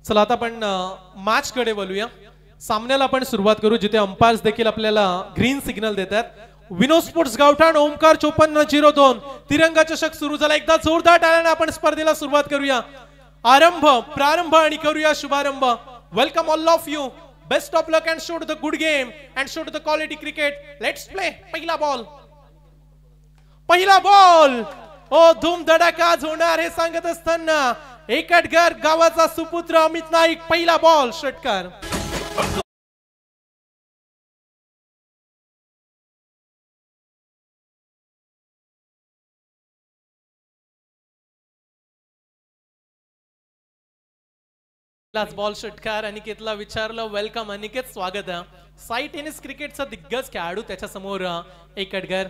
चला आता आपण मॅच कडे बोलूया. सामन्याला आपण सुरुवात करू जिथे अंपायर्स देखील आपल्याला ग्रीन सिग्नल देतात. विनोद स्पोर्ट्स गावठाण ओमकार 5402 तिरंगा चषक सुरू झाला. एकदा जोरदार टाळ्याने आपण स्पर्धेला सुरुवात करूया. प्रारंभ आणि करूया शुभारंभ. Welcome all of you. Best of luck and show the good game and show the quality cricket. Let's play. पहिला बॉल ओ धूम धडाका होणार हे सांगत असताना एकटगर गावाचा सुपुत्र अमित नाईक. पहिला बॉल षटकार. बॉल षटकार. अनिकेतला विचारलं. वेलकम अनिकेत, स्वागत आहे. साई टेनिस क्रिकेटचा दिग्गज खेळाडू त्याच्या समोर एकटगर.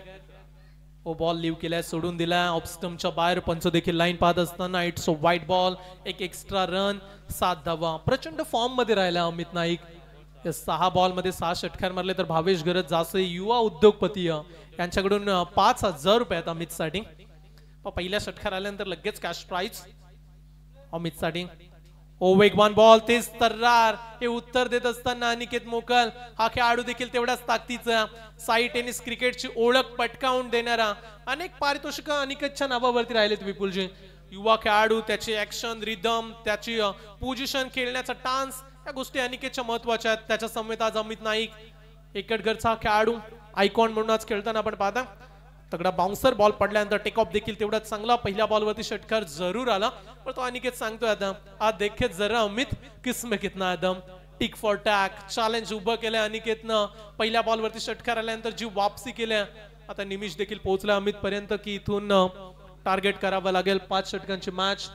ओ बॉल लिव्ह केलाय, सोडून दिलाय. ऑफ स्टंपच्या बाहेर पंच देखील लाईन पाहत असताना इट्स अ वाईट बॉल. एक एक्स्ट्रा रन, 7 धावा. प्रचंड फॉर्म मध्ये राहिला अमित नाईक. 6 बॉल मध्ये 6 षटकार मारले. तर भावेश गरज जास्त युवा उद्योगपती यांच्याकडून 5000 रुपये आहेत अमित साठी. पहिल्या षटकार आल्यानंतर लगेच कॅश प्राइज अमित साठी. ओ वेगवान बॉल, तेज तर्रार. हे उत्तर देत असताना अनिकेत मोकल हा खेळाडू देखील तेवढाच ताकदीचा. साई टेनिस क्रिकेटची ओळख पटकावून देणारा. अनेक पारितोषिक अनिकेतच्या नावावरती राहिलेत विपुलजी. युवा खेळाडू, त्याची ऍक्शन, रिदम, त्याची पोझिशन, खेळण्याचा टान्स, या गोष्टी अनिकेतच्या महत्वाच्या आहेत. त्याच्या समेत आज अमित नाईक एकटगरचा खेळाडू आयकॉन म्हणून आज खेळताना आपण पाहता. तगडा बाउन्सर बॉल पडल्यानंतर टेक ऑफ देखील तेवढाच चांगला. पहिल्या बॉलवरती षटकार जरूर आला, पण तो अनिकेत सांगतोय आता आज देखे जरा अमित किसमें कितना दम. टिक फॉर टॅक चॅलेंज उभं केलं अनिकेतनं. पहिल्या बॉलवरती षटकार आल्यानंतर जी वापसी केल्या. आता निमिष देखील पोहोचला अमित पर्यंत की इथून टार्गेट करावं लागेल. 5 षटकांची मॅच.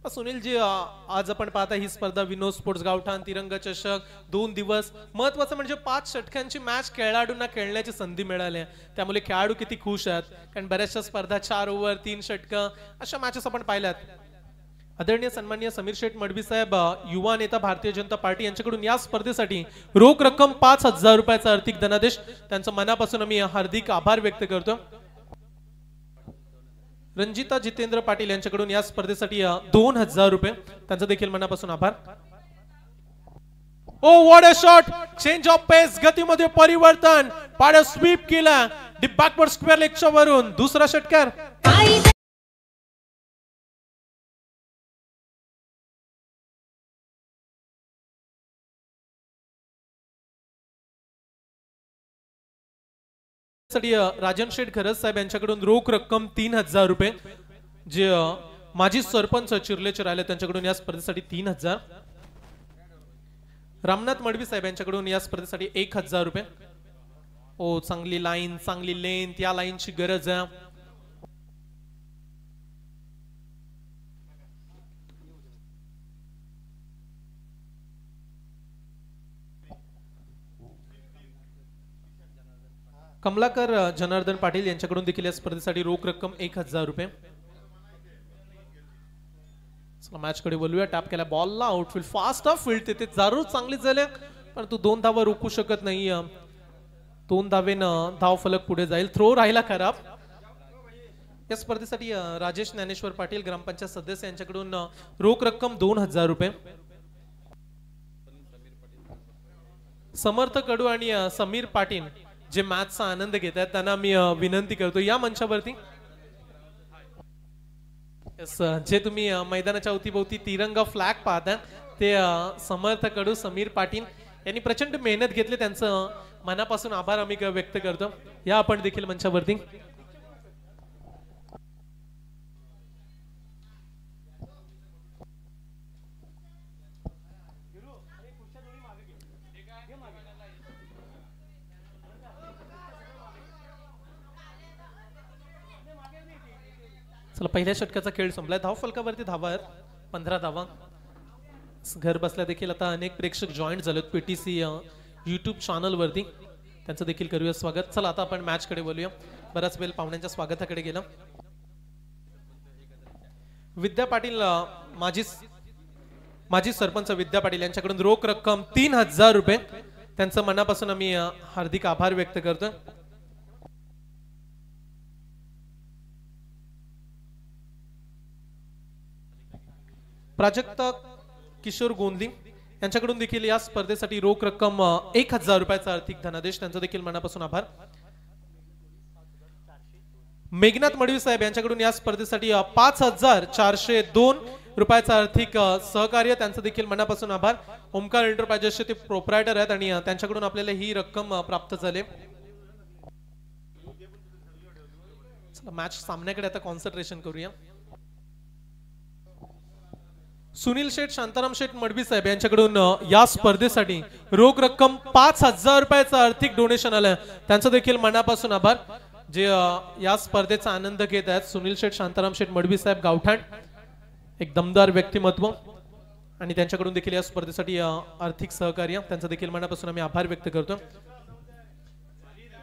सुनील जी, आज आपण पाहता ही स्पर्धा विनोद स्पोर्ट्स गावठाण तिरंगा चषक 2 दिवस. महत्वाचं म्हणजे 5 षटकांची मॅच खेळाडूंना खेळण्याची संधी मिळाली. त्यामुळे खेळाडू किती खुश आहेत, कारण बऱ्याचशा स्पर्धा 4 ओव्हर 3 षटकं अशा मॅचेस आपण पाहिल्यात. आदरणीय सन्माननीय समीर शेठ मडवी साहेब, युवा नेता भारतीय जनता पार्टी यांच्याकडून या स्पर्धेसाठी रोख रक्कम 5000 रुपयाचा आर्थिक धनादेश. त्यांचं मनापासून आम्ही हार्दिक आभार व्यक्त करतो. रंजिता जितेंद्र पाटील यांच्याकडून या स्पर्धेसाठी 2000 रुपये. त्यांचा देखील मनापासून आभार. Oh what a shot. Change of pace, गतीमध्ये परिवर्तन. पाड्या स्वीप केला डीप बॅकवर्ड स्क्वेअर लेगच्या वरून. दुसरा षटकार. राजन शेठ खरज साहेब यांच्याकडून रोख रक्कम 3000 रुपये. जे माजी सरपंच चिर्लेचे राहिले त्यांच्याकडून या स्पर्धेसाठी 3000. रामनाथ मडवी साहेब यांच्याकडून या स्पर्धेसाठी 1000 रुपये. ओ चांगली लाईन, चांगली लेंथ, या लाईनची गरज आहे. कमलाकर जनार्दन पाटील यांच्याकडून देखील या स्पर्धेसाठी रोख रक्कम 1000 रुपये. मॅच कडे बोलूया. टॅप केला बॉलला, आउटफील्ड फास्ट ऑफ फील्ड. तिथे जरूर चांगली झाले, पण तू 2 धावा रोखू शकत नाही. 2 धावेनं धाव फलक पुढे जाईल. थ्रो राहिला खराब. या स्पर्धेसाठी राजेश ज्ञानेश्वर पाटील ग्रामपंचायत सदस्य यांच्याकडून रोख रक्कम 2000 रुपये. समर्थ कडू आणि समीर पाटील जे मॅचचा आनंद घेतात त्यांना मी विनंती करतो या मंचावरती. जे तुम्ही मैदानाच्या अवतीभोवती तिरंगा फ्लॅग पाहता ते समर्थ कडू, समीर पाटील यांनी प्रचंड मेहनत घेतली. त्यांचं मनापासून आभार आम्ही व्यक्त करतो. या आपण देखील मंचावरती. पहिल्या षटकाचा खेळ संपलाय. धाव फलकावरती धावा आहेत 15 धावा. घर बसल्या देखील आता अनेक प्रेक्षक जॉईंट झालेत पीटीसी युट्यूब चॅनल वरती. त्यांचं देखील करूया स्वागत. चला आता आपण मॅच कडे बोलूया. बराच वेळ पाहुण्यांच्या स्वागताकडे गेला. विद्या पाटील, माजी सरपंच विद्या पाटील यांच्याकडून रोख रक्कम 3000 रुपये. त्यांचं मनापासून आम्ही हार्दिक आभार व्यक्त करतो. प्राजक्ता किशोर गोंदली यांच्याकडून देखील या स्पर्धेसाठी रोख रक्कम 1000 रुपयाचा आर्थिक धनादेश, त्यांचा देखील मनापासून आभार. मेघनाथ मडवी साहेब यांच्याकडून या स्पर्धेसाठी 5402 रुपयाचा आर्थिक सहकार्य, त्यांचं देखील मनापासून आभार. ओमकार एंटरप्राइजेसचे ते प्रोप्रायटर आहेत आणि त्यांच्याकडून आपल्याला ही रक्कम प्राप्त झाली. मॅच सामन्याकडे आता कॉन्सन्ट्रेशन करूया. सुनील शेठ शांताराम शेठ मडवी साहेब यांच्याकडून या स्पर्धेसाठी रोख रक्कम 5000 रुपयाचं आर्थिक डोनेशन आलं, त्यांचं देखील मनापासून आभार. जे या स्पर्धेचा आनंद घेत आहेत सुनील शेठ शांताराम शेठ मडवी साहेब गावठाण, एक दमदार व्यक्तिमत्व, आणि त्यांच्याकडून देखील या स्पर्धेसाठी आर्थिक सहकार्य, त्यांचा देखील मनापासून आम्ही आभार व्यक्त करतो.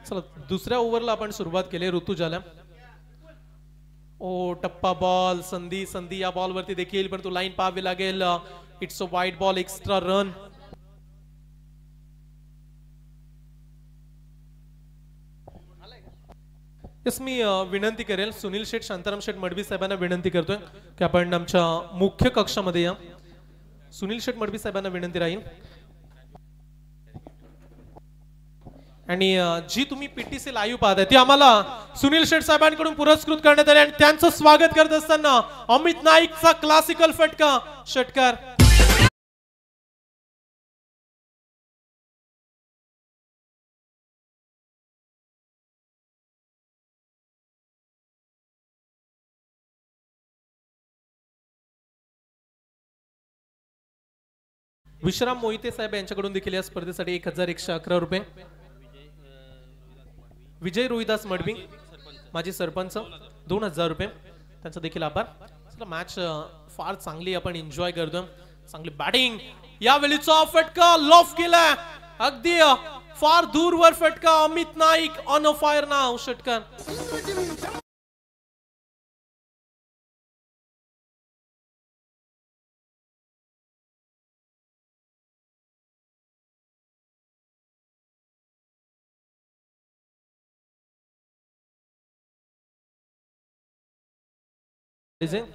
चला दुसऱ्या ओव्हरला आपण सुरुवात केली. ऋतुजाला ओ टप्पा बॉल, संधी संधी या बॉल वरती देखील, पण तो लाईन पाहावी लागेल. इट्स अ वाईट बॉल, एक्स्ट्रा रन. यस, मी विनंती करेल सुनील शेठ शांताराम शेठ मडवी साहेबांना विनंती करतोय की आपण आमच्या मुख्य कक्षामध्ये या. सुनील शेठ मडवी साहेबांना विनंती राहील. आणि जी तुम्ही पीटीसी लाईव्ह पाहताय ती आम्हाला सुनील शेठ साहेबांकडून पुरस्कृत करण्यात आले आणि त्यांचं स्वागत करत असताना अमित नाईकचा क्लासिकल फटका षटकार. विश्राम मोहिते साहेब यांच्याकडून देखील या स्पर्धेसाठी 1111 रुपये. विजय रोहिदास मडवी माजी सरपंच 2000 रुपये, त्यांचा देखील आभार. चला मॅच फार चांगली आपण एन्जॉय करतो. चांगली बॅटिंग, यावेळीचा फटका लॉफ केला, अगदी फार दूरवर फटका. Amit Naik on a fire नाव षटकार.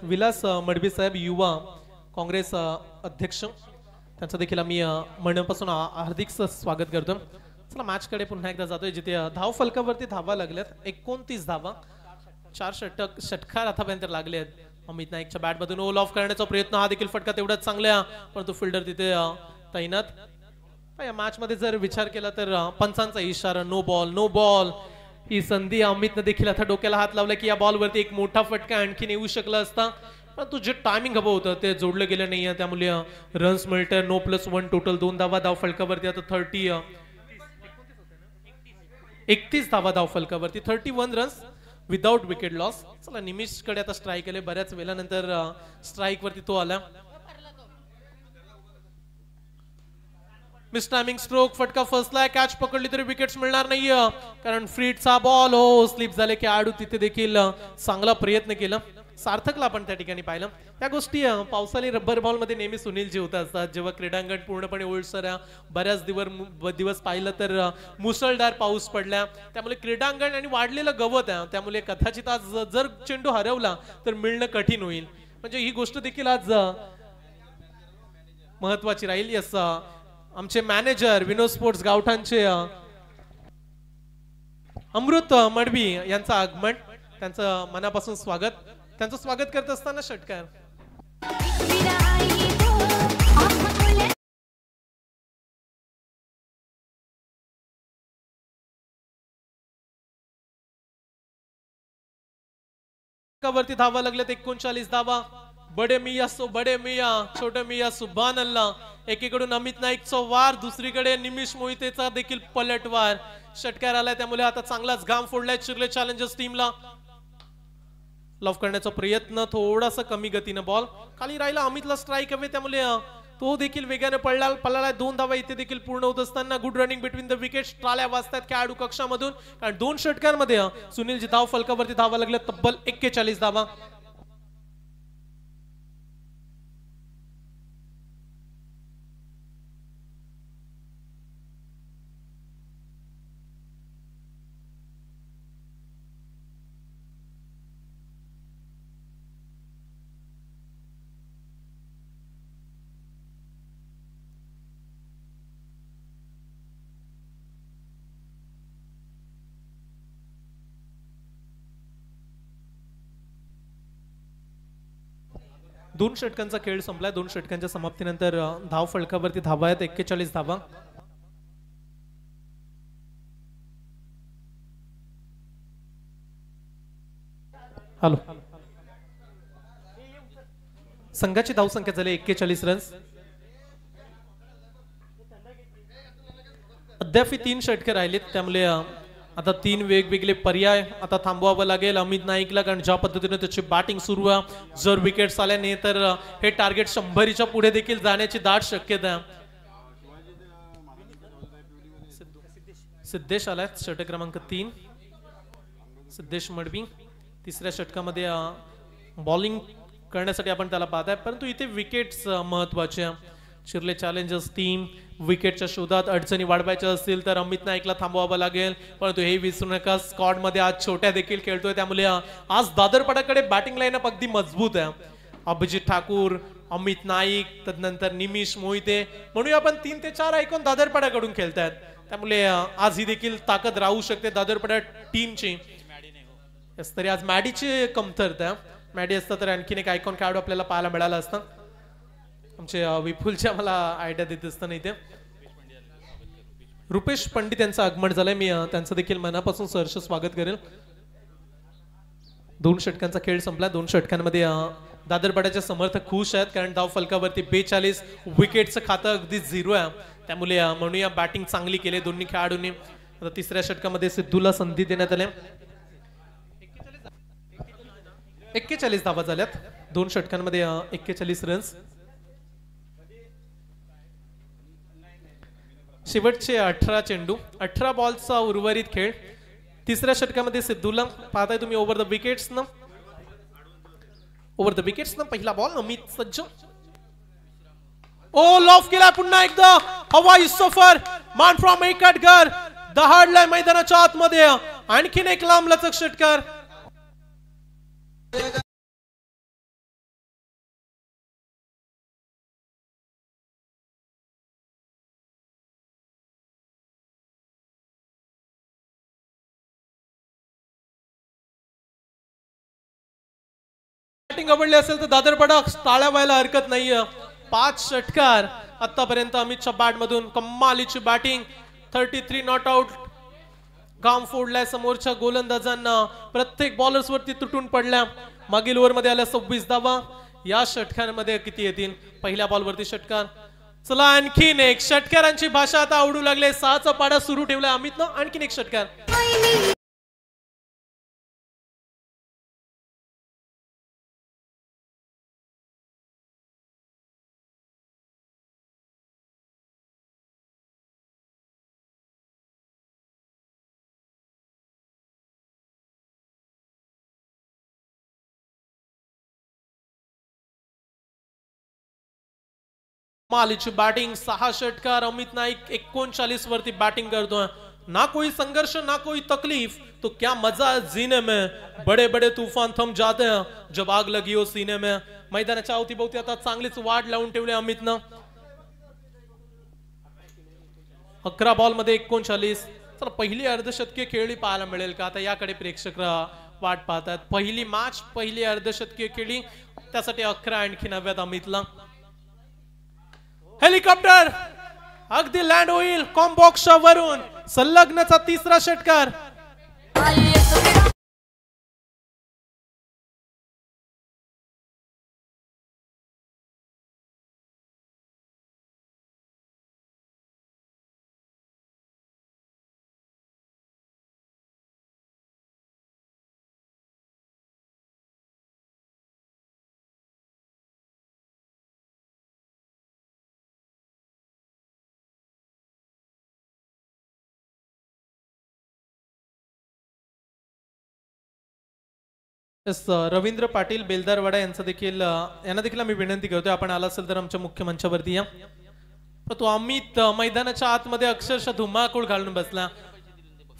विलास मडवी साहेब युवा काँग्रेस अध्यक्ष, त्यांचं देखील आम्ही मनापासून हार्दिक स्वागत करतो. चला मॅच कडे पुन्हा एकदा जातोय, जिथे धाव फलकावरती धावा लागल्यात 29 धावा, 4 षटकार आतापर्यंत लागले आहेत. अमित नाईकच्या बॅट मधून ओल ऑफ करण्याचा प्रयत्न, हा देखील फटका तेवढाच चांगला, परंतु फिल्डर तिथे तैनात. या मॅच मध्ये जर विचार केला तर पंचांचा इशारा नो बॉल नो बॉल. ही संधी अमितने देखील आता डोक्याला हात लावला की या बॉल वरती एक मोठा फटका आणखीन येऊ शकला असता, परंतु जे टायमिंग हवं होतं ते जोडलं गेलं नाहीये, त्यामुळे रन्स मिळतात. नो +1 टोटल, 2 धावा धाव फलकावरती. आता 31 धावा धाव फलकावरती, 31 रन्स विदाउट विकेट लॉस. चला निमिष कडे आता स्ट्राईक आले, बऱ्याच वेळानंतर स्ट्राईक वरती तो आला. मिस टायमिंग स्ट्रोक, फटका फसलाय, कॅच पकडली तरी विकेट्स मिळणार नाहीये, कारण फ्रीटचा बॉल हो स्लिप झाले की आडू तिथे देखील चांगला प्रयत्न केला. सार्थकला आपण त्या ठिकाणी पाहिलं. त्या गोष्टी पावसाळी रब्बर बॉल मध्ये नेहमी सुनीलजी होत असतात. जेव्हा क्रीडांगण पूर्णपणे ओलसर, बऱ्याच दिवस पाहिलं तर मुसळधार पाऊस पडला, त्यामुळे क्रीडांगण आणि वाढलेलं गवत आहे, त्यामुळे कदाचित आज जर चेंडू हरवला तर मिळणं कठीण होईल. म्हणजे ही गोष्ट देखील आज महत्वाची राहील. यस, आमचे मॅनेजर विनोद स्पोर्ट्स गावठाणचे अमृत मडवी यांचं आगमन, त्यांचं मनापासून स्वागत. त्यांचं स्वागत करत असताना षटकार. वरती धावा लागल्यात 39 धावा. बडे मिया सो बडे मिया, छोटे मिया सुभान अल्लाह. एकीकडून अमित नाईकचा वार, दुसरीकडे निमिष मोहितेचा देखील पलटवार. षटकार आलाय, त्यामुळे आता चांगलाच घाम फोडलाय चिर्ले चॅलेंजर्स टीमला. लॉफ करण्याचा प्रयत्न, थोडासा कमी गतीनं बॉल खाली राहिला. अमितला स्ट्राईक हवे, त्यामुळे तो देखील वेगाने पळाला. 2 धावा इथे देखील पूर्ण होत असताना good running between the wickets. टाळ्या वाजतात खेळाडू कक्षामधून, कारण 2 षटकांमध्ये सुनीलजी धाव फलकावरती धावा लागल्या तब्बल 41 धावा. 2 षटकांचा खेळ संपलाय. 2 षटकांच्या समाप्तीनंतर धाव फलकावरती धावा आहेत 41 धावा. हॅलो, संघाची धावसंख्या झाली 41 रन्स. अद्याप 3 षटके राहिलेत, त्यामुळे आता 3 वेगवेगळे पर्याय आता थांबवावं लागेल अमित नाईकला, कारण ज्या पद्धतीने त्याची बॅटिंग सुरू आहे, जर विकेट्स आल्या नाही तर हे टार्गेट 100च्या पुढे देखील जाण्याची दाट शक्यता. सिद्धेश आलाय षटक क्रमांक 3. सिद्धेश मडवी तिसऱ्या षटकामध्ये बॉलिंग करण्यासाठी आपण त्याला पाहताय, परंतु इथे विकेट्स महत्वाच्या. चिरले चॅलेंजर्स टीम विकेटच्या शोधात अडचणी वाढवायच्या असतील तर अमित नाईकला थांबवावं लागेल, परंतु हे विसरू नका स्क्वॉड मध्ये आज छोट्या देखील खेळतोय, त्यामुळे आज दादरपाड्याकडे बॅटिंग लाईनअप अगदी मजबूत आहे. अभिजित ठाकूर, अमित नाईक, तदनंतर निमिष मोहिते म्हणूया आपण 3 ते 4 आयकॉन दादरपाड्याकडून खेळतात, त्यामुळे आज ही देखील ताकद राहू शकते दादरपाड्या टीमची. तरी आज मॅडीची कमतरता, मॅडी असता तर आणखीन एक आयकॉन खेळाडू आपल्याला पाहायला मिळाला असता. आमचे विपुलच्या मला आयडिया देत असताना इथे रुपेश पंडित यांचं आगमन झालंय, मी त्यांचं देखील मनापासून सहर्ष स्वागत करेल. 2 षटकांचा खेळ संपला. 2 षटकांमध्ये दादरपाड्याचे समर्थक खुश आहेत, कारण धाव फलकावरती 42, विकेटचं खातं अगदी 0 आहे, त्यामुळे म्हणूया बॅटिंग चांगली केली दोन्ही खेळाडूंनी. आता तिसऱ्या षटकामध्ये सिद्धूला संधी देण्यात आली. 41 धावा झाल्यात 2 षटकांमध्ये, 41 रन्स. शेवटचे 18 चेंडू, 18 बॉलचा उर्वरित खेळ. तिसऱ्या षटकामध्ये सिद्धूला पाहताय तुम्ही ओव्हर द विकेट्स ना, पहिला बॉल अमित सज्ज. ओ लॉफ केला पुन्हा एकदा, हवाई सफर मान फ्रॉम एकटगर दहाडलाय मैदानाच्या आतमध्ये. आणखीन एक लांब लचक षटकार. बॅटिंग आवडली असेल तर दादरपाडा टाळ्या व्हायला हरकत नाहीये. 5 षटकार आतापर्यंत अमितच्या बॅट मधून, कमालीची बॅटिंग. 33 नॉट आउट, घाम फोडलाय समोरच्या गोलंदाजांना, प्रत्येक बॉलर्स वरती तुटून पडल्या. मागील ओव्हर मध्ये आल्या 26 धावा. या षटकांमध्ये किती येतील? पहिल्या बॉल वरती षटकार. चला आणखीन एक, षटकारांची भाषा आता आवडू लागले. 6चा पाडा सुरू ठेवलाय अमितनं, आणखीन एक षटकार. मालीची बॅटिंग, 6 षटकार. अमित नाईक 39 वरती बॅटिंग करतोय. ना कोई संघर्ष ना कोई तकलीफ, तो क्या मजा है जीने में. बड़े बड़े तूफान थम जाते हैं जब आग लगी हो सीने में. मैदानाच्या अवतीभोवती आता चांगलीच वाढ लावून ठेवली अमितनं. 11 बॉल मध्ये 39. चला पहिली अर्धशतकीय खेळी पाहायला मिळेल का, आता याकडे प्रेक्षक वाट पाहतात. पहिली मॅच, पहिली अर्धशतकीय खेळी, त्यासाठी 11 आणखी नव्यात अमितला. हेलिकॉप्टर अगदी लँड होईल कॉम्बॉक्सच्या वरून. संलग्नचा 3रा षटकार. रवींद्र पाटील बेलदारवाडा यांचा देखील, यांना देखील मी विनंती करतोय, आपण आला असेल तर आमच्या मुख्य मंचावरती या. तो अमित मैदानाच्या आतमध्ये अक्षरशः धुमाकूळ घालून बसला.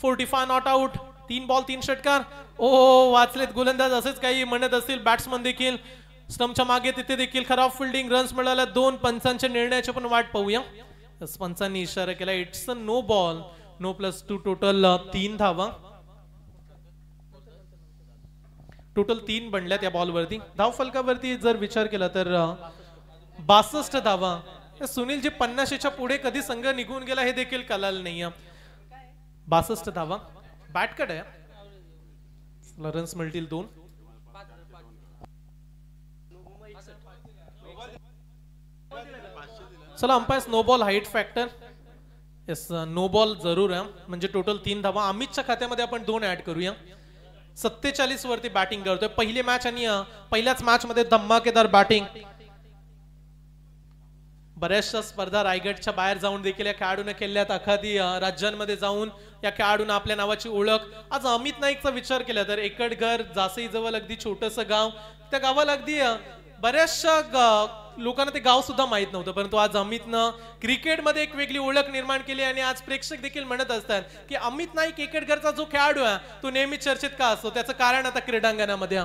45 नॉट आउट, 3 बॉल 3 षटकार. ओ वाचलेत गोलंदाज, असेच काही म्हणत असतील बॅट्समन देखील. स्टंपच्या मागे तिथे देखील खराब फिल्डिंग, रन्स मिळाल्या. 2 पंचांच्या निर्णयाची पण वाट पाहूया. पंचांनी इशारा केला, it's a no ball. No +2 total 3 धावा. टोटल 3 बनल्यात या बॉलवरती. धाव फलकावरती जर विचार केला तर 62 धावा. सुनील जी 50च्या पुढे कधी संघ निघून गेला हे देखील कळालं नाहीये. 62 धावा. बॅट कट आहे. रन्स मिळतील 2. चला umpire no ball height factor. Yes no ball जरूर आहे म्हणजे टोटल 3 धावा. अमितच्या खात्यामध्ये आपण 2 ऍड करूया. 47 वरती बॅटिंग करतोय. पहिली मॅच आणि पहिल्याच मॅच मध्ये धमाकेदार बॅटिंग. बऱ्याचशा स्पर्धा रायगडच्या बाहेर जाऊन देखील या खेळाडूने केल्यात. अखादी राज्यांमध्ये जाऊन या खेळाडूने आपल्या नावाची ओळख. आज अमित नाईकचा विचार केला तर एकटघर जासई जवळ अगदी छोटंसं गाव. त्या गावाला अगदी बऱ्याचशा लोकांना ते गाव सुद्धा माहित नव्हतं, परंतु आज अमितनं क्रिकेटमध्ये एक वेगळी ओळख निर्माण केली. आणि आज प्रेक्षक देखील म्हणत असतात की अमित नाईक एकटघरचा जो खेळाडू आहे तो नेहमी चर्चेत का असतो. त्याचं कारण आता क्रीडांगणामध्ये.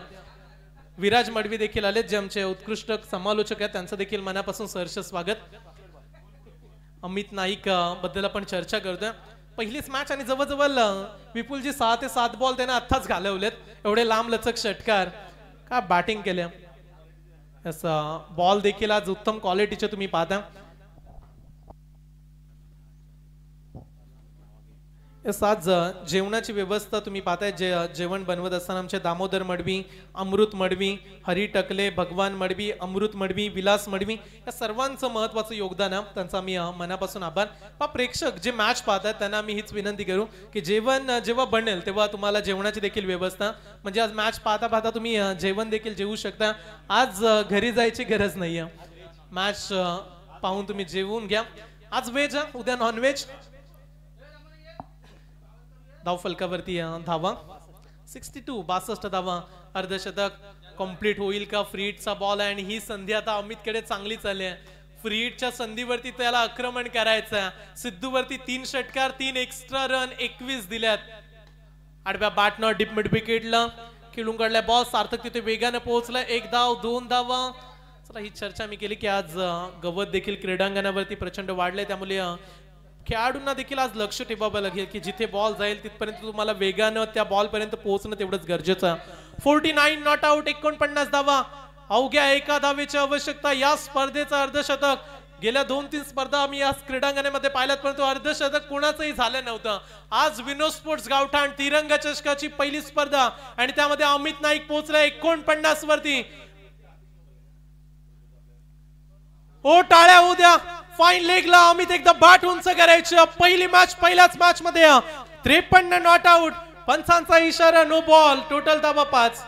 विराज मडवी देखील आले जे आमचे उत्कृष्ट समालोचक आहेत. त्यांचं देखील मनापासून सहर्ष स्वागत. अमित नाईक बद्दल आपण चर्चा करतोय. पहिलीच मॅच आणि जवळजवळ विपुलजी 6 ते 7 बॉल त्याने आत्ताच घालवलेत. एवढे लांब लचक षटकार का बॅटिंग केले. बॉल देखील आज उत्तम क्वालिटीचे तुम्ही पाहता. आज जेवणाची व्यवस्था तुम्ही पाहताय. जेवण बनवत असताना आमचे दामोदर मडवी, अमृत मडवी, हरी टकले, भगवान मडवी, अमृत मडवी, विलास मडवी या सर्वांचं महत्वाचं योगदान आहे. त्यांचा मी मनापासून आभार. प्रेक्षक जे मॅच पाहतात त्यांना मी हीच विनंती करू की जेवण जेव्हा बनेल तेव्हा तुम्हाला जेवणाची देखील व्यवस्था म्हणजे आज मॅच पाहता पाहता तुम्ही जेवण देखील जेवू शकता. आज घरी जायची गरज नाहीये. मॅच पाहून तुम्ही जेवून घ्या. आज व्हेज उद्या नॉन व्हेज. धाव फलकावरती धावा 62 धावा. अर्धशतक कंप्लीट होईल का. फ्रीटचा बॉल आहे आणि ही संधी आता अमितकडे चांगली चालली आहे. फ्रीटच्या संधीवरती त्याला आक्रमण करायचं. सिद्धूवरती 3 षटकार 3 एक्स्ट्रा रन 21 दिल्यात. आडव्या बॅटनं डीप मिड विकेटला खेळून काढलाय बॉल. सार्थक तिथे वेगाने पोहोचलाय. 1 धाव 2 धावा. चला ही चर्चा मी केली की आज गवत देखील क्रीडांगणावरती प्रचंड वाढले. त्यामुळे खेळाडूंना देखील आज लक्ष ठेवावं लागेल की जिथे बॉल जाईल तिथपर्यंत तुम्हाला वेगानं त्या बॉल पर्यंत पोहोचणं तेवढंच गरजेचं आहे. 49 नॉट आउट 49 धावा. अवघ्या 1 धावेची आवश्यकता. या स्पर्धेचा अर्धशतक गेल्या 2-3 स्पर्धा आम्ही या क्रीडांगणामध्ये पाहिल्यात परंतु अर्धशतक कोणाचंही झालं नव्हतं. आज विनोद स्पोर्ट्स गावठाण तिरंगा चषकाची पहिली स्पर्धा आणि त्यामध्ये अमित नाईक पोहोचला 49 वरती. ओ टाळ्या होऊ द्या. फाईन लेगला अमित एकदा बॅट उंच करायची. पहिली मॅच पहिल्याच मॅच मध्ये 53 नॉट आउट. पंचांचा इशारा नो बॉल. टोटल धावा 5.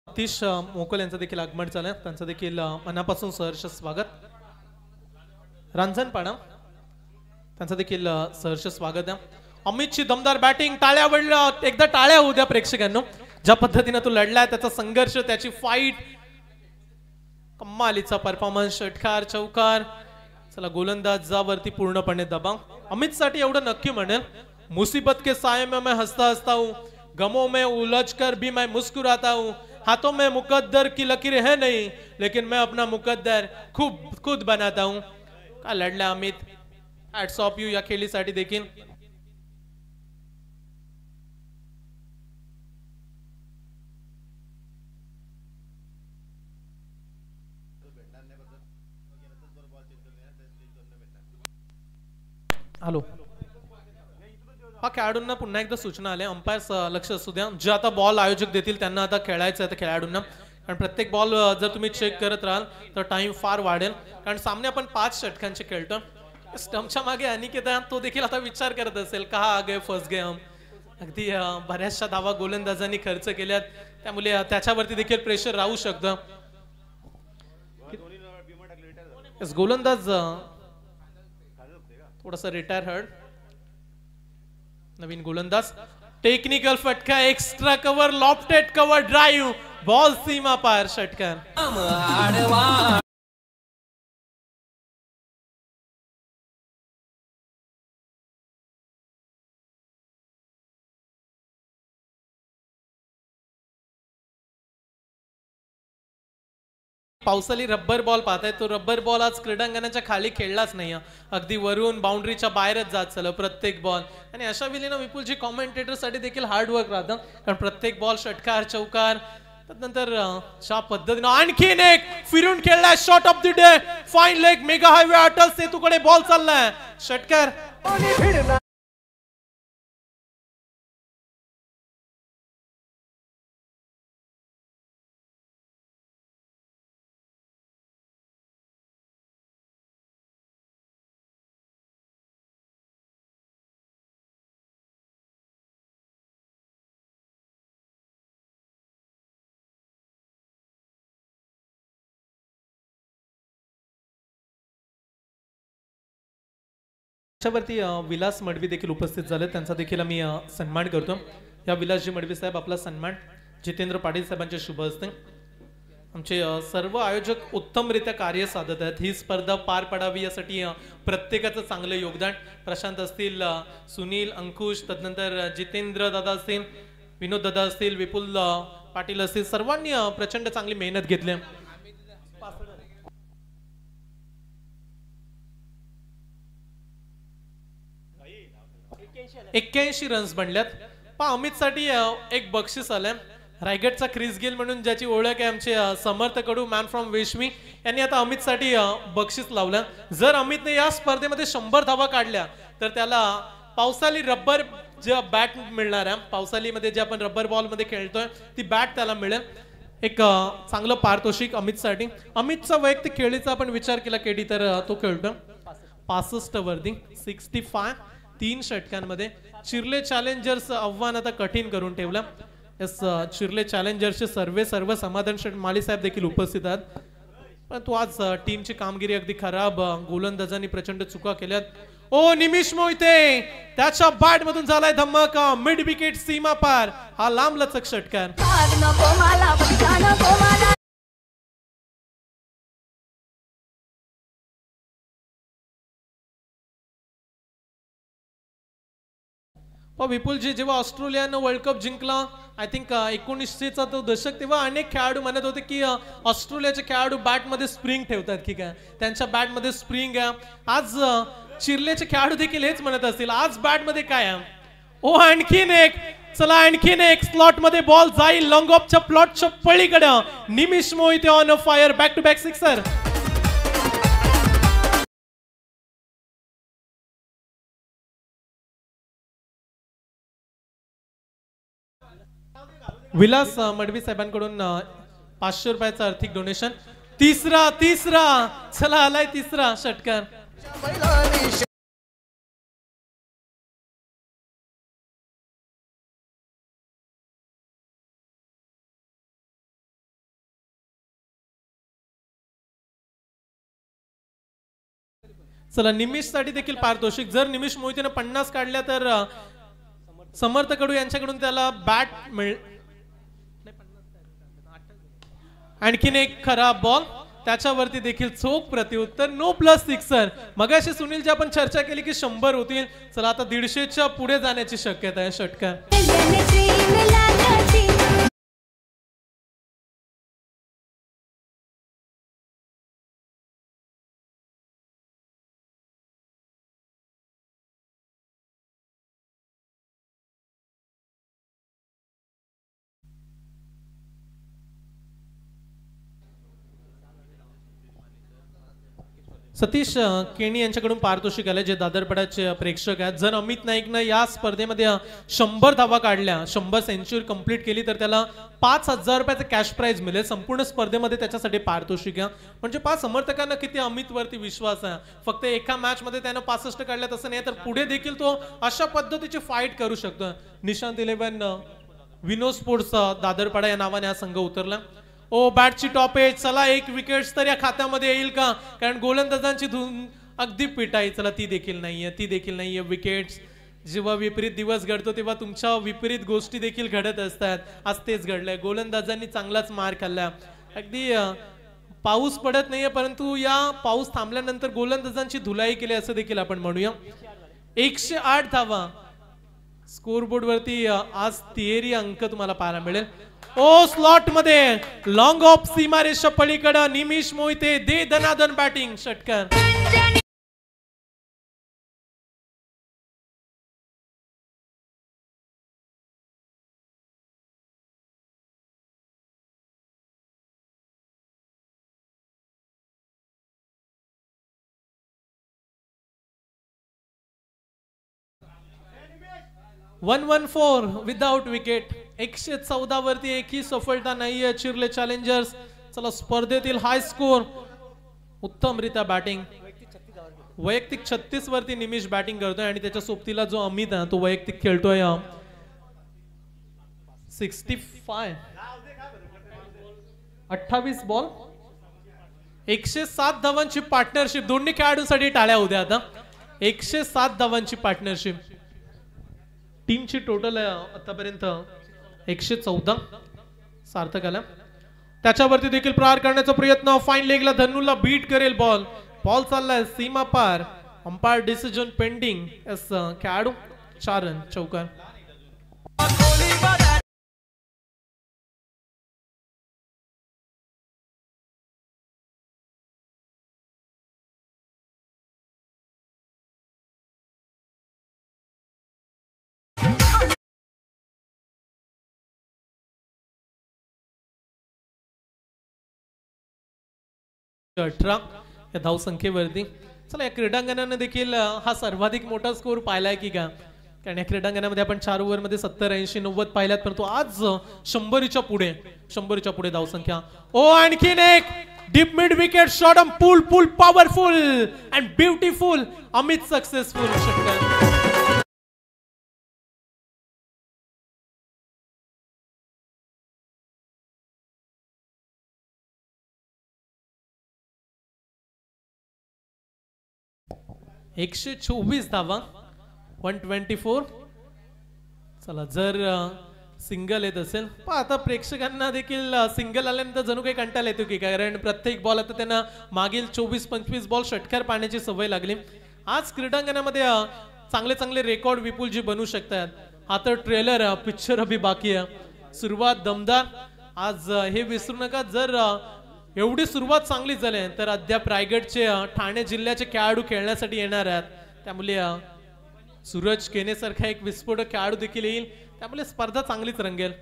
सतीश मोकल यांचं देखील आगमन झालंय. त्यांचं देखील मनापासून सहर्ष स्वागत. रांजणपाडा त्यांचं देखील सहर्ष स्वागत आहे. अमितची दमदार बॅटिंग. टाळ्या वडल्या. एकदा टाळ्या होऊ द्या प्रेक्षकांनो. ज्या पद्धतीने तो लढलाय त्याचा संघर्ष त्याची फाईट कमालीचा परफॉर्मन्स. षटकार चौकार. चला गोलंदाजावरती पूर्णपणे दबाव. अमित साठी एवढं नक्की म्हणेल मुसीबत के साये में मैं हंसता हंसता हूँ, गमों में उलझ कर भी मैं मुस्कुराता हूँ, हाथों में मुकद्दर की लकीरें है नहीं लेकिन मैं अपना मुकद्दर खुद बनाता हूँ. का लढला अमित. हॅट्स ऑफ यू या खेळीसाठी देखील. हॅलो. खेळाडूंना पुन्हा एकदा सूचना आल्या. अंपायर्स लक्ष असू द्या. जे आता बॉल आयोजक देतील त्यांना आता खेळायचं आहे खेळाडूंना. कारण प्रत्येक बॉल जर तुम्ही चेक करत राहाल तर टाइम फार वाढेल. कारण सामने आपण 5 षटकांचे खेळतो. स्टंपच्या मागे अनिकेता तो देखील आता विचार करत असेल का आगे फर्स्ट गेम. अगदी बऱ्याचशा धावा गोलंदाजांनी खर्च केल्यात त्यामुळे त्याच्यावरती देखील प्रेशर राहू शकतं. गोलंदाज थोडासा रिटायर हर्ड. नवीन गोलंदाज. टेक्निकल फटका. Extra cover. Lofted cover. Drive. Ball सीमा पार. षटकार. पावसाळी रब्बर बॉल पाहताय, तो रब्बर बॉल आज क्रीडांगणाच्या खाली खेळलाच नाही. अगदी वरून बाउंड्रीच्या बाहेरच जात चाललं प्रत्येक बॉल. आणि अशा वेळी ना विपुलजी कॉमेंटेटर साठी देखील हार्डवर्क राहतं, कारण प्रत्येक बॉल षटकार चौकार. त्यानंतर ज्या पद्धतीने आणखीन एक फिरून खेळलाय shot of the day, fine leg, mega highway Atal सेतूकडे बॉल चाललाय, षटकार. त्याच्यावरती विलास मडवी देखील उपस्थित झाले, त्यांचा देखील आम्ही सन्मान करतो. या विलासजी मडवी साहेब आपला सन्मान जितेंद्र पाटील साहेबांच्या शुभ हस्ते. आमचे सर्व आयोजक उत्तमरित्या कार्य साधत आहेत. ही स्पर्धा पार पडावी यासाठी प्रत्येकाचं चांगलं योगदान. प्रशांत असतील, सुनील, अंकुश, तदनंतर जितेंद्र दादा असतील, विनोद दादा असतील, विपुल पाटील असतील, सर्वांनी प्रचंड चांगली मेहनत घेतली. 81 रन्स बनल्यात. पहा अमित साठी एक बक्षीस आलंय. रायगडचा क्रिस गेल म्हणून ज्याची ओळख आहे आमचे समर्थ कडू, मॅन फ्रॉम वेशमी, यांनी आता अमित साठी बक्षीस लावलं. जर अमितने या स्पर्धेमध्ये 100 धावा काढल्या तर त्याला पावसाळी रब्बर जे बॅट मिळणार आहे, पावसाळीमध्ये जे आपण रब्बर बॉल मध्ये खेळतोय ती बॅट त्याला मिळेल. एक चांगलं पारितोषिक अमित साठी. अमितचा वैयक्तिक खेळीचा आपण विचार केला केडी तर तो खेळतो 65 वरती 65 3 षटकांमध्ये. चिर्ले चॅलेंजर्स आव्हान आता कठीण करून ठेवलं. यस, चिर्ले चॅलेंजर्सचे सर्व समाधान माळी साहेब देखील उपस्थित आहेत. पण तो आज टीमची कामगिरी अगदी खराब, गोलंदाजांनी प्रचंड चुका केल्यात. ओ निमिष मोहिते, त्याच्या बॅट मधून झालाय धमाका, मिड विकेट सीमा पार, हा लांब लचक षटकार. विपुलजी जेव्हा ऑस्ट्रेलियानं वर्ल्ड कप जिंकला, आय थिंक 1900चा तो दशक, तेव्हा अनेक खेळाडू म्हणत होते की ऑस्ट्रेलियाचे खेळाडू बॅटमध्ये स्प्रिंग ठेवतात की काय, त्यांच्या बॅटमध्ये स्प्रिंग आहे. आज चिर्लेचे खेळाडू देखील हेच म्हणत असतील, आज बॅटमध्ये काय आहे. ओ आणखीन एक, चला आणखीन एक स्लॉट मध्ये बॉल जाईल लॉंग ऑफच्या प्लॉटच्या पलीकडे. Nimish Mohite on a fire, back to back sixer. Vilas Madvi साहेबांकडून 500 रुपयाचं आर्थिक डोनेशन. तिसरा चला आलाय तिसरा षटकार. चला निमिष साठी देखील पारितोषिक. जर निमिष मोहितेने 50 काढल्या तर समर्थ कडू यांच्याकडून त्याला बॅट मिळेल. आणखीन एक खराब बॉल, त्याच्यावरती देखील चोख प्रत्युत्तर, नो प्लस सिक्सर. मगाशी सुनीलची आपण चर्चा केली की 100 होतील. चला आता 150च्या पुढे जाण्याची शक्यता आहे षटकार. सतीश केणी यांच्याकडून पारितोषिक आले, जे दादरपडाचे प्रेक्षक आहेत. जर अमित नाईकनं या स्पर्धेमध्ये 100 धावा काढल्या, 100 सेंचुरी कंप्लीट केली तर त्याला 5000 रुपयाचं कॅश प्राइज मिळेल. संपूर्ण स्पर्धेमध्ये त्याच्यासाठी पारितोषिक आहे. म्हणजे 5 समर्थकांना किती अमित वरती विश्वास आहे. फक्त एका मॅच मध्ये त्यानं 65 काढल्या तसं नाही, तर पुढे देखील तो अशा पद्धतीची फाईट करू शकतो. निशांत 11 विनो स्पोर्ट्स दादरपाडा या नावाने हा संघ उतरला. ओ बॅटची टॉप एज, चला एक विकेट्स तर या खात्यामध्ये येईल का, कारण गोलंदाजांची धून अगदी पिटाई. चला ती देखील नाहीये विकेट्स. जेव्हा विपरीत दिवस घडतो तेव्हा तुमच्या विपरीत गोष्टी देखील घडत असतात. आज तेच घडलंय. गोलंदाजांनी चांगलाच मार खाल्ला. अगदी पाऊस पडत नाहीये, परंतु या पाऊस थांबल्यानंतर गोलंदाजांची धुलाई केली असं देखील आपण म्हणूया. 108 धावा स्कोरबोर्ड वरती आज तिहेरी अंक तुम्हाला पाहायला मिळेल. ओ स्लॉट मध्ये लॉंग ऑफ सीमारेषा पलीकडे निमिष मोहिते दे दनादन बॅटिंग षटकार. One 114 without wicket. 114 वरती एकही सफलता नाहीये चिरले चॅलेंजर्स. चला स्पर्धेतील हाय स्कोर उत्तमरित्या बॅटिंग. वैयक्तिक 36 वरती निमिष बॅटिंग करतोय आणि त्याच्या सोबतीला जो अमित आहे तो वैयक्तिक खेळतोय 65. 28 बॉल 107 धावांची पार्टनरशिप. दोन्ही खेळाडूंसाठी टाळ्या होत्या आता. 107 धावांची पार्टनरशिप. टीमची टोटल आतापर्यंत 114 सार्थक आला. त्याच्यावरती देखील प्रहार करण्याचा प्रयत्न. फाईन लेगला धनुला बीट करेल बॉल. बॉल चाललाय सीमा पार. Umpire decision pending. एस खेळाडू 4 रन चौकार. या धाव संख्येवरती. चला या क्रीडांगणाने देखील हा सर्वाधिक मोठा स्कोर पाहिलाय की का. कारण या क्रीडांगणामध्ये आपण 4 ओव्हरमध्ये 70, 80, 90 पाहिल्यात, परंतु आज 100च्या पुढे धाव संख्या. ओ आणखीन एक deep mid wicket shot on pull powerful and beautiful. Amit successful षटकार. एकशे 124 धावा 124. चला जर सिंगल येत असेल आता प्रेक्षकांना देखील सिंगल आल्यानंतर जणू काही कंटाळा येतो की, कारण प्रत्येक बॉल आता त्यांना मागील 24-25 बॉल षटकार पाहण्याची सवय लागली. आज क्रीडांगणामध्ये चांगले चांगले रेकॉर्ड विपुलजी बनवू शकतात. आता ट्रेलर पिक्चर अभी बाकी आहे. सुरुवात दमदार. आज हे विसरू नका, जर एवढी सुरुवात चांगली झाली तर अद्याप रायगडचे ठाणे जिल्ह्याचे खेळाडू खेळण्यासाठी येणार आहेत. त्यामुळे सूरज केने सारखा एक विस्फोटक खेळाडू देखील येईल. त्यामुळे स्पर्धा चांगलीच रंगेल.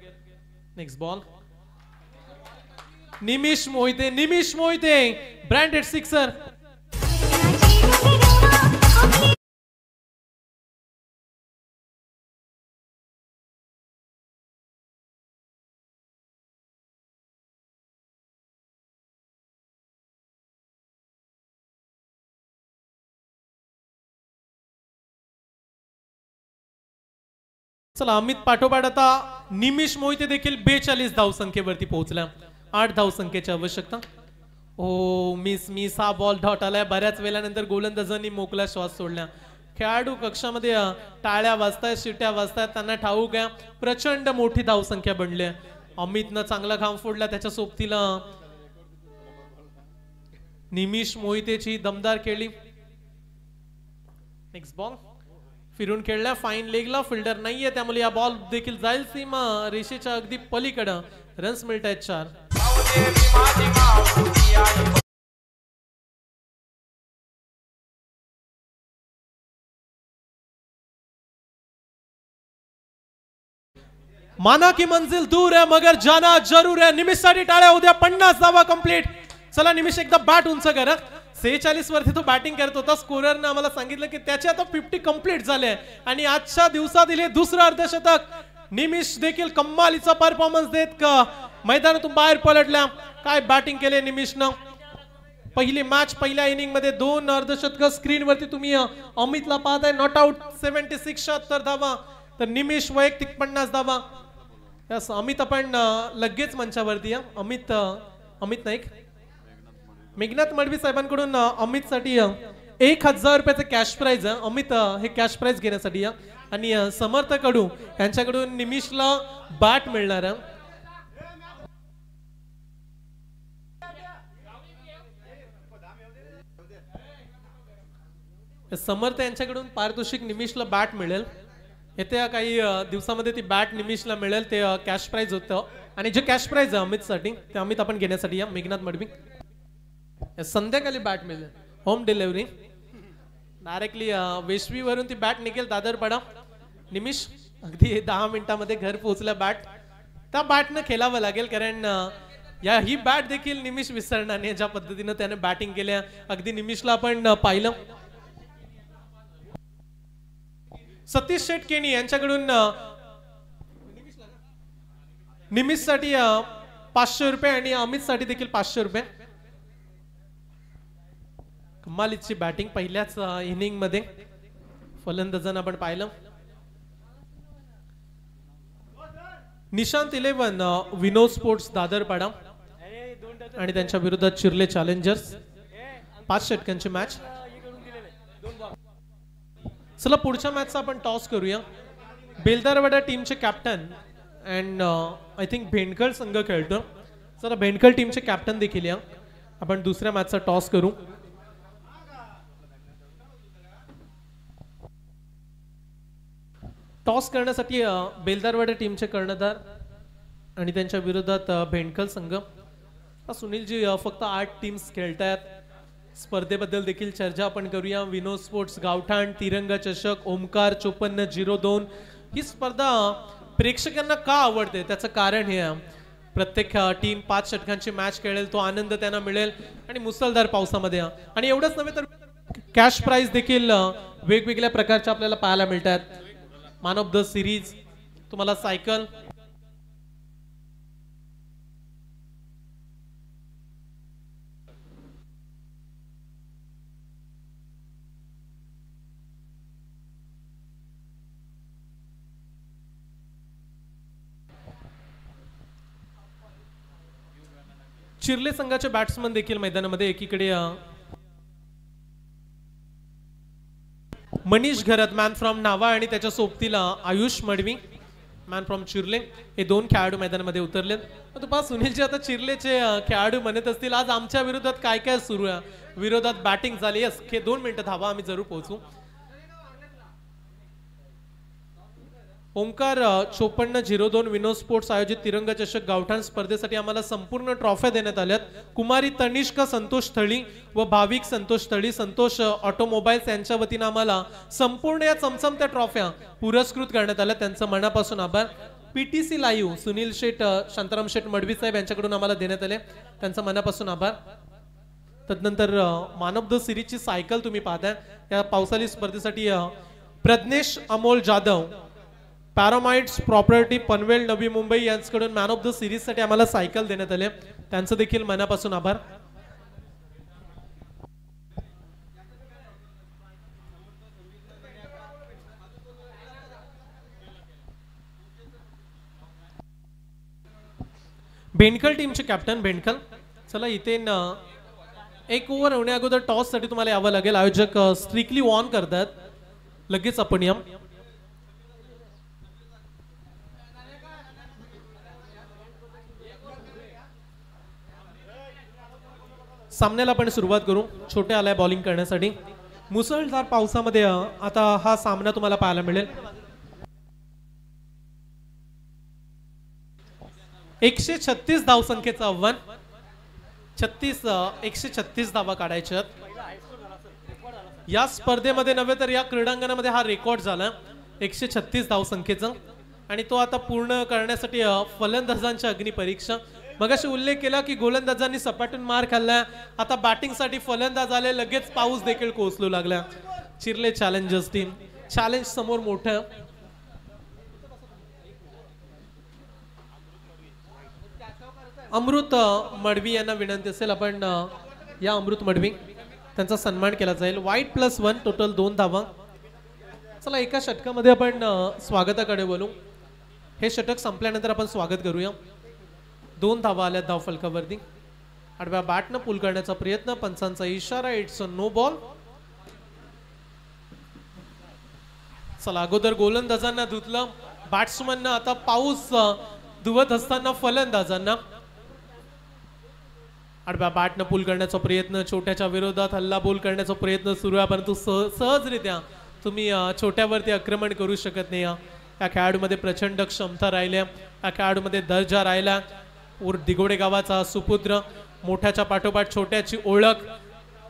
Next ball Nimish Mohite branded sixer. चला अमित पाठोपाठ आता निमिष मोहिते देखील 42 धावसंख्येवरती पोहोचला. 8 धावसंख्येची आवश्यकता. ओ मिस हा बॉल डॉट आलाय. बऱ्याच वेळानंतर गोलंदाजांनी मोकळा श्वास सोडला. खेळाडू कक्षामध्ये टाळ्या वाजतायत, शिट्या वाजतायत. त्यांना ठाऊक आहे प्रचंड मोठी धावसंख्या बनली. अमितनं चांगला घाम फोडला. त्याच्या सोबतीला निमिष मोहितेची दमदार खेळली. नेक्स्ट बॉल फिरून खेळला फाईन लेगला. फिल्डर नाहीये त्यामुळे या बॉल देखील जाईल सीमा रेषेच्या अगदी पलीकडे. रन्स मिळत आहेत 4. माना की मंजिल दूर है मगर जाना जरूर है. निमिषसाठी टाळ्या उद्या. 50 धावा कंप्लीट. चला निमिष एकदा बॅट उंच करा. 46 वरती तो बॅटिंग करत होता. स्कोररने आम्हाला सांगितलं की त्याचे आता 50 कंप्लीट झाले आणि आजच्या दिवसातील हे दुसरं अर्धशतक. निमिष देखील कमालीचा परफॉर्मन्स देत का मैदानातून बाहेर पलटल्या. काय बॅटिंग केले निमिषनं. पहिली मॅच पहिल्या इनिंग मध्ये 2 अर्धशतक. स्क्रीन वरती तुम्ही अमितला पाहताय. नॉट आउट 76 76 धावा. तर निमिष वैयक्तिक 50 धावा. अमित आपण लगेच मंचावरती अमित नाईक मेघनाथ मडवी साहेबांकडून अमित साठी 1000 रुपयाचं कॅश प्राइज आहे. अमित हे कॅश प्राइज घेण्यासाठी या आणि समर्थ कडू यांच्याकडून निमिषला बॅट मिळणार आहे. समर्थ यांच्याकडून पारितोषिक निमिषला बॅट मिळेल. येत्या काही दिवसामध्ये ती बॅट निमिषला मिळेल. ते कॅश प्राइज होतं आणि जे कॅश प्राइज आहे अमितसाठी ते अमित आपण घेण्यासाठी या. मेघनाथ मडवी संध्याकाळी बॅट मिळेल होम डिलिव्हरी डायरेक्टली वेशवीवरून ती बॅट निघेल दादरपाडा. निमिष अगदी 10 मिनिटांमध्ये घर पोहोचल्या बॅट. त्या बॅटनं खेळावं लागेल कारण ही बॅट देखील निमिष विसरणार नाही ज्या पद्धतीनं त्याने बॅटिंग केल्या. अगदी निमिषला आपण पाहिलं. सतीश शेठ केणी यांच्याकडून निमिषसाठी 500 रुपये आणि अमितसाठी देखील 500 रुपये. कमालीची बॅटिंग पहिल्याच इनिंग मध्ये फलंदाजांना आपण पाहिलं. निशांत 11 विनोद स्पोर्ट्स दादरपाडा आणि त्यांच्या विरोधात चिर्ले चॅलेंजर्स. 5 षटकांची मॅच. चला पुढच्या मॅचचा आपण टॉस करूया. बेलदारवाडा टीमचे कॅप्टन अँड आय थिंक भेंडकळ संघ खेळतो. चला भेंडकळ टीमचे कॅप्टन देखील या. आपण दुसऱ्या मॅचचा टॉस करू. टॉस करण्यासाठी बेलदारवाडा टीमचे कर्णधार आणि त्यांच्या विरोधात भेंडकल संघ. सुनीलजी फक्त 8 टीम्स खेळतात. स्पर्धेबद्दल देखील चर्चा आपण करूया. विनोद स्पोर्ट्स गावठाण तिरंगा चषक ओमकार 5402 ही स्पर्धा प्रेक्षकांना का आवडते त्याचं कारण हे प्रत्येक टीम 5 षटकांची मॅच खेळेल. तो आनंद त्यांना मिळेल आणि मुसळधार पावसामध्ये. आणि एवढंच नव्हे तर कॅश प्राइज देखील वेगवेगळ्या प्रकारचे आपल्याला पाहायला मिळतात. मॅन ऑफ द सिरीज तुम्हाला सायकल. चिर्ले संघाचे बॅट्समन देखील मैदानामध्ये. एकीकडे मनीष घरत मॅन फ्रॉम नावा आणि त्याच्या सोबतीला आयुष मडवी मॅन फ्रॉम चिर्ले. हे 2 खेळाडू मैदानामध्ये उतरलेत. तू पहा सुनीलजी आता चिर्लेचे खेळाडू म्हणत असतील आज आमच्या विरोधात काय काय सुरू आहे. विरोधात बॅटिंग झाली. यस 2 मिनिटं धावा आम्ही जरूर पोहोचू. ओमकार 5402 विनोद स्पोर्ट्स आयोजित तिरंगा चषक गावठाण स्पर्धेसाठी आम्हाला संपूर्ण ट्रॉफ्या देण्यात आल्यात. कुमारी तनिष्का संतोष थळी व भाविक संतोष थळी संतोष ऑटोमोबाईल्स यांच्या वतीनं आम्हाला संपूर्ण या चमचमत्या ट्रॉफ्या पुरस्कृत करण्यात आल्या. त्यांचं मनापासून आभार. पीटीसी लाईव्ह सुनील शेठ शांताराम शेठ मडवी साहेब यांच्याकडून आम्हाला देण्यात आले. त्यांचं मनापासून आभार. तदनंतर मॅन ऑफ द सिरीजची सायकल तुम्ही पाहताय. या पावसाळी स्पर्धेसाठी प्रज्ञेश अमोल जाधव पॅरामाइट्स प्रॉपर्टी पनवेल नवी मुंबई यांच्याकडून मॅन ऑफ द सिरीज साठी आम्हाला सायकल देण्यात आले. त्यांचं देखील मनापासून आभार. भेंडकल टीमचे कॅप्टन भेंडकल. चला इथे 1 ओव्हर होण्या अगोदर टॉस साठी तुम्हाला यावं लागेल. आयोजक स्ट्रिक्टली वॉर्न करतात. लगेच आपण या. सामन्याला आपण सुरुवात करू. छोटे आलाय बॉलिंग करण्यासाठी. मुसळधार पावसामध्ये आता हा सामना तुम्हाला पाहायला मिळेल. 136 धावसंख्येचं आव्हान. 136 धावा काढायच्या. या स्पर्धेमध्ये नव्हे तर या क्रीडांगणामध्ये हा रेकॉर्ड झाला 136 धावसंख्येचा. आणि तो आता पूर्ण करण्यासाठी फलंदाजांची अग्निपरीक्षा. मगाशी उल्लेख केला की गोलंदाजांनी सपाटून मार खाल्ला. आता बॅटिंगसाठी फलंदाज आले. लगेच पाऊस देखील कोसळू लागला. चिर्ले चॅलेंजर्स टीम चॅलेंज समोर मोठं. अमृत मडवी यांना विनंती असेल आपण या. अमृत मडवी त्यांचा सन्मान केला जाईल. वाईट +1 टोटल 2 धावा. चला एका षटकामध्ये आपण स्वागताकडे बोलू. हे षटक संपल्यानंतर आपण स्वागत करूया. 2 धावा आल्या धाव फलकावरती. आडव्या बॅटनं पूल करण्याचा प्रयत्न. पंचांचा इशारा. It's a no ball. चला अगोदर गोलंदाजांना धुतलं. बॅट्समननं आता पाऊस धुवत असताना फलंदाजांना. आडव्या बॅटनं पूल करण्याचा प्रयत्न. छोट्याच्या विरोधात हल्ला बोल करण्याचा प्रयत्न सुरू आहे परंतु सहजरित्या तुम्ही छोट्यावरती आक्रमण करू शकत नाही. या खेळाडूमध्ये प्रचंड क्षमता राहिल्या, या खेळाडूमध्ये दर्जा राहिला. दिगोडे गावाचा सुपुत्र, मोठ्याच्या पाठोपाठ छोट्याची ओळख,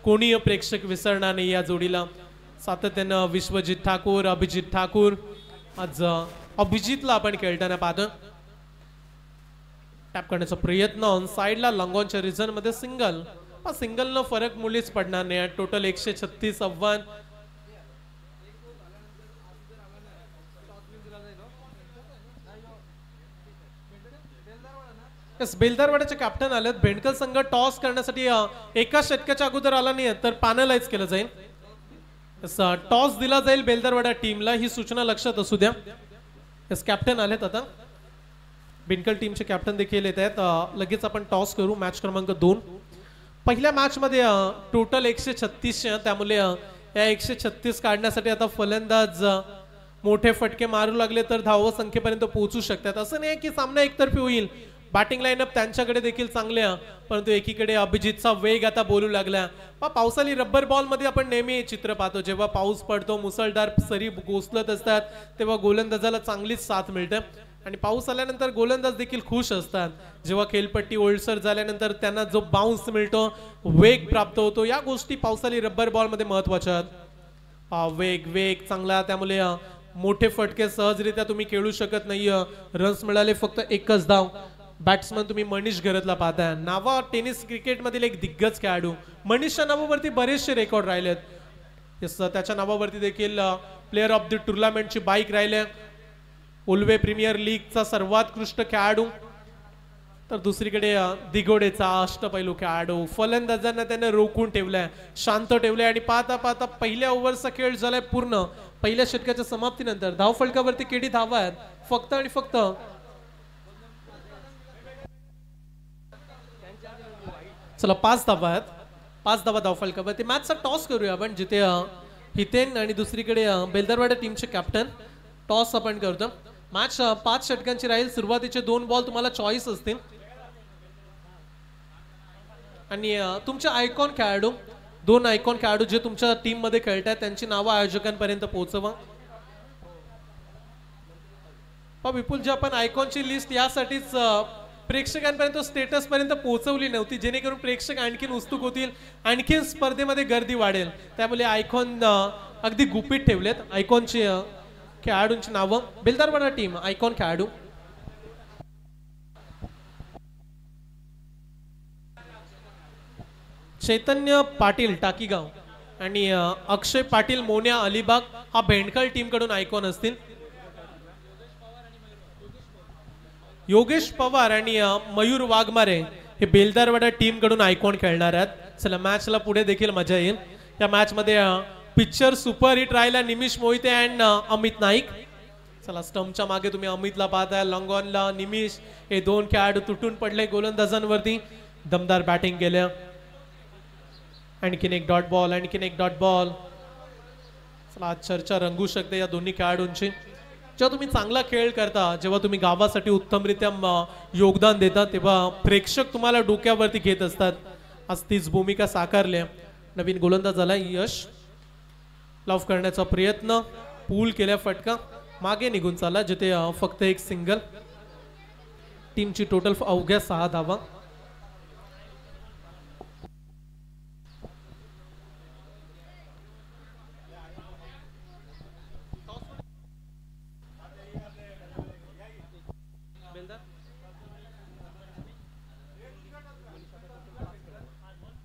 कोणीही प्रेक्षक विसरणार नाही या जोडीला. सातत्यानं विश्वजित ठाकूर, अभिजित ठाकूर. आज अभिजितला आपण खेळताना पाहतो. टॅप करण्याचा प्रयत्न ऑन साइडला, लॉंगॉनच्या रिझन मध्ये सिंगल. सिंगल न फरक मुळीच पडणार नाही. टोटल 136 आव्हान. बेलदारवाड्याचे कॅप्टन आलेत. भेंडकर संघ टॉस करण्यासाठी एका षटकाच्या अगोदर आला नाही तर पॅनलाइज केलं जाईल. टॉस दिला जाईल बेलदारवाडा टीमला, ही सूचना लक्षात असू द्या. कॅप्टन आलेत आता. बेंडकल टीमचे कॅप्टन देखील येत आहेत. लगेच आपण टॉस करू. मॅच क्रमांक 2. पहिल्या मॅच मध्ये टोटल 136, त्यामुळे या 136 काढण्यासाठी आता फलंदाज मोठे फटके मारू लागले तर धाव संख्येपर्यंत पोहोचू शकतात. असं नाही की सामना एकतर्फी होईल. बॅटिंग लाईनअप त्यांच्याकडे देखील चांगल्या, परंतु एकीकडे अभिजितचा वेग आता बोलू लागला. पावसाळी रब्बर बॉल मध्ये आपण नेहमी चित्र पाहतो. जेव्हा पाऊस पडतो, मुसळधार सरी कोसळत असतात, तेव्हा गोलंदाजाला चांगलीच साथ मिळते. आणि पाऊस आल्यानंतर गोलंदाज देखील खुश असतात. जेव्हा खेळपट्टी ओलसर झाल्यानंतर त्यांना जो बाउन्स मिळतो, वेग प्राप्त होतो, या गोष्टी पावसाळी रब्बर बॉल मध्ये महत्वाच्या आहेत. वेग चांगला, त्यामुळे मोठे फटके सहजरित्या तुम्ही खेळू शकत नाही. रन्स मिळाले फक्त 1च धाव. बॅट्समन तुम्ही मनीष घरतला पाहताय. नावा टेनिस क्रिकेट मधील एक दिग्गज खेळाडू. मनीषच्या नावावरती बरेचसे रेकॉर्ड राहिलेत. त्याच्या नावावरती देखील प्लेअर ऑफ द टुर्नामेंटची बाईक राहिले. उल्वे प्रीमियर लीगचा सर्वोत्कृष्ट खेळाडू. तर दुसरीकडे दिगोडेचा अष्टपैलू खेळाडू. फलंदाजांना त्याने रोखून ठेवलाय, शांत ठेवलंय. आणि पाहता पाहता पहिल्या ओव्हरचा खेळ झालाय पूर्ण. पहिल्या षटकाच्या समाप्तीनंतर धाव फलकावरती केडी धावा आहेत फक्त आणि फक्त. चला 5 धावा आहेत. 5 धावा धाव फलकावरती. मॅचचा टॉस करूया आपण, जिथे हितेन आणि दुसरीकडे बेलदारवाडा टीमचे कॅप्टन. टॉस आपण करतो. मॅच 5 षटकांची राहील. सुरुवातीचे 2 बॉल तुम्हाला चॉईस असतील. आणि तुमचे आयकॉन खेळाडू, 2 आयकॉन खेळाडू जे तुमच्या टीम मध्ये खेळतात, त्यांची नावं आयोजकांपर्यंत पोहोचवा. विपुल, जे आपण आयकॉनची लिस्ट यासाठीच प्रेक्षकांपर्यंत, स्टेटस पर्यंत पोहोचवली नव्हती, जेणेकरून प्रेक्षक आणखीन उत्सुक होतील, आणखीन स्पर्धेमध्ये गर्दी वाढेल. त्यामुळे आयकॉन अगदी गुपित ठेवलेत. आयकॉनची खेळाडूंची नावं. बेलदारवाडा टीम आयकॉन खेळाडू चैतन्य पाटील टाकीगाव आणि अक्षय पाटील मोन्या अलिबाग, हा भेंडकल टीम कडून आयकॉन असतील. योगेश पवार आणि मयूर वाघमारे हे बेलदारवाडा टीम कडून आयकॉन खेळणार आहेत. चला मॅचला पुढे देखील मजा येईल. या मॅच मध्ये पिक्चर सुपर हिट राहिला निमिष मोहिते अँड अमित नाईक. चला स्टंपच्या मागे तुम्ही अमितला पाहताय, लॉंगॉनला निमिष, हे 2 खेळाडू तुटून पडले गोलंदाजांवरती. दमदार बॅटिंग केलं. आणखीन एक डॉट बॉल, आणखीन एक डॉट बॉल. चला आज चर्चा रंगू शकते या दोन्ही खेळाडूंची. जेव्हा तुम्ही चांगला खेळ करता, जेव्हा तुम्ही गावासाठी उत्तमरित्या योगदान देता, तेव्हा प्रेक्षक तुम्हाला डोक्यावरती घेत असतात. आज तीच भूमिका साकारली. नवीन गोलंदाजाला यश. लॉफ करण्याचा प्रयत्न, पूल केल्या फटका, मागे निघून चालला, जिथे फक्त एक सिंगल. टीमची टोटल अवघ्या 6 धावा.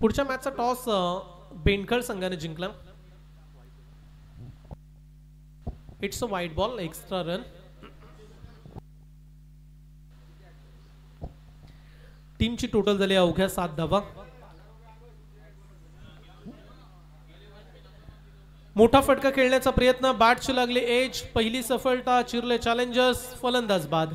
पुढच्या मॅचचा टॉस बेंडकल संघाने जिंकला. इट्स अ वाईट बॉल, एक्स्ट्रा रन. टीमची टोटल झाली अवघ्या 7 धावा. मोठा फटका खेळण्याचा प्रयत्न, बॅटची लागली एज, पहिली सफलता, चिरले चॅलेंजर्स, फलंदाज बाद.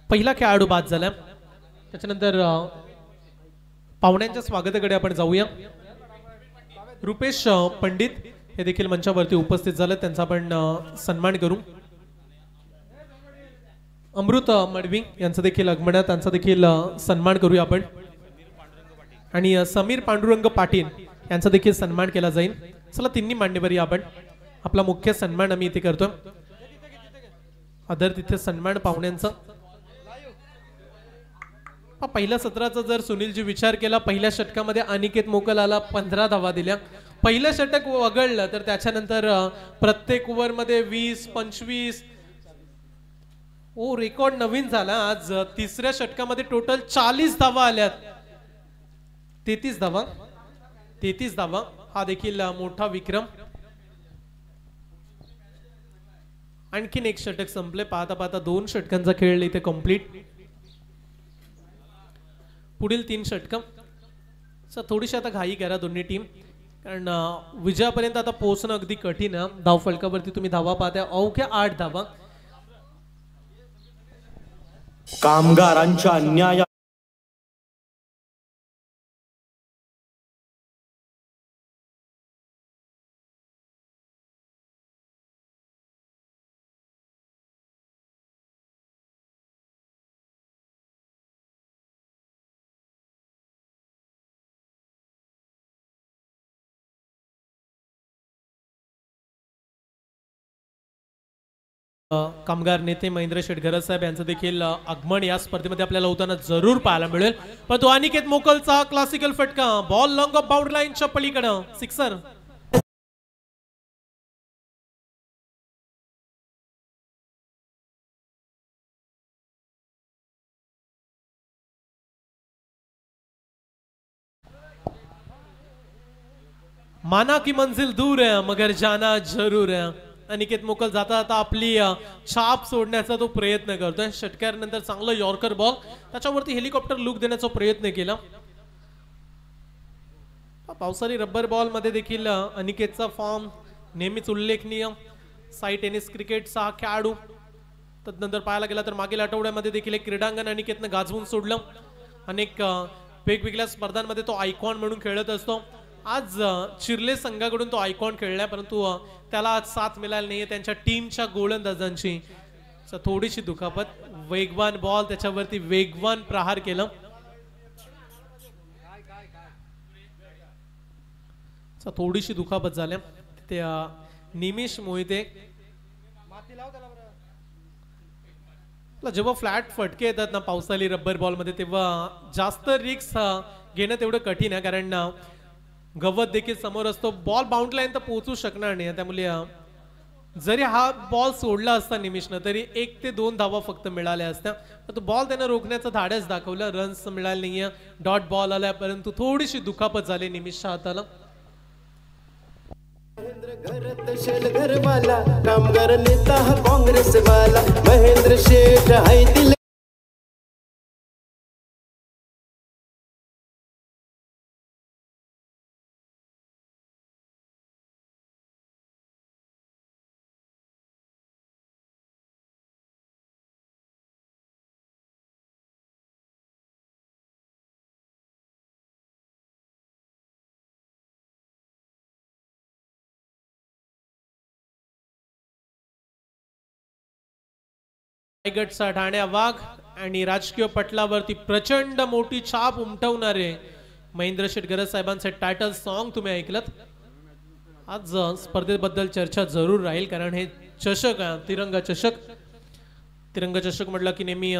पहिला खेळाडू बाद झाला. त्याच्यानंतर पाहुण्यांच्या स्वागताकडे आपण जाऊया. रुपेश पंडित हे देखील मंचावरती उपस्थित झाले, त्यांचा आपण सन्मान करू. अमृत मडवी यांचा देखील आगमन, त्यांचा देखील सन्मान करूया आपण. आणि समीर पांडुरंग पाटील यांचा देखील सन्मान केला जाईल. चला तिन्ही मान्यवर या आपण. आपला मुख्य सन्मान आम्ही इथे करतो. आदर तिथे सन्मान पाहुण्यांचा. पहिल्या सत्राचा जर सुनीलजी विचार केला, पहिल्या षटकामध्ये अनिकेत मोकलाला 15 धावा दिल्या. पहिलं षटक वगळलं तर त्याच्यानंतर प्रत्येक ओव्हरमध्ये 20-25 रेकॉर्ड नवीन झाला. आज तिसऱ्या षटकामध्ये टोटल 40 धावा आल्यात. 33 धावा हा देखील मोठा विक्रम. आणखीन एक षटक संपले. पाहता पाहता 2 षटकांचा खेळ इथे कंप्लीट. पुढील 3 षटकं थोडीशी आता घाई करा दोन्ही टीम, कारण विजयापर्यंत आता पोहोचणं अगदी कठीण आहे. धाव फलकावरती तुम्ही धावा पाहताय, अवघ्या 8 धावा. कामगारांच्या अन्याय कामगार नेते महेंद्र शेठ घरत साहेब यांचं देखील आगमन या स्पर्धेमध्ये आपल्याला होताना जरूर पाहायला मिळेल. पण तो अनिकेत मोकलचा क्लासिकल फटका, बॉल लॉंग ऑफ बाउंड्री लाईनच्या पलीकडं, सिक्सर. माना की मंजिल दूर है मगर जाना जरूर है. अनिकेत मोकल जाता जाता आपली छाप सोडण्याचा तो प्रयत्न करतोय. षटकानंतर चांगलं यॉर्कर बॉल, त्याच्यावरती हेलिकॉप्टर लुक देण्याचा प्रयत्न केला. पावसाळी रबर बॉल मध्ये देखील अनिकेतचा फॉर्म नेहमीच उल्लेखनीय. साई टेनिस क्रिकेटचा हा खेळाडू. तदनंतर पाहायला गेला तर मागील आठवड्यामध्ये देखील एक क्रीडांगण अनिकेतनं गाजवून सोडलं. अनेक वेगवेगळ्या स्पर्धांमध्ये तो आयकॉन म्हणून खेळत असतो. आज चिर्ले संघाकडून तो आयकॉन खेळलाय, परंतु त्याला आज साथ मिळाली नाहीये त्यांच्या टीमच्या गोलंदाजांची. थोडीशी दुखापत. वेगवान बॉल, त्याच्यावरती वेगवान प्रहार केलं. थोडीशी दुखापत झाल्या. ते निमिष मोहिते जेव्हा फ्लॅट फटके येतात ना पावसाळी रबर बॉल मध्ये, तेव्हा जास्त रिस्क घेणं तेवढं कठीण आहे, कारण गवत देखील समोर असतो. बॉल बाउंड्री लाईन तर पोहोचू शकणार नाही. त्यामुळे जरी हा बॉल सोडला असता निमिषनं तरी 1 ते 2 धावा फक्त मिळाल्या असत्या. तो बॉल त्यानं रोखण्याचं धाडस दाखवलं. रन्स मिळाले नाहीये. डॉट बॉल आलाय, परंतु थोडीशी दुखापत झाली निमिषच्या हाताला. कामगार नेता काँग्रेस वाला महेंद्र शेठ हाय दिल. रायगडचा ठाण्या वाघ आणि राजकीय पटलावरती प्रचंड मोठी छाप उमटवणारे महेंद्र शेठ घरत साहेबांचे टायटल सॉन्ग तुम्ही ऐकलत. आज स्पर्धेबद्दल चर्चा जरूर राहील, कारण हे चषक तिरंगा चषक. तिरंगा चषक म्हटलं की नेहमी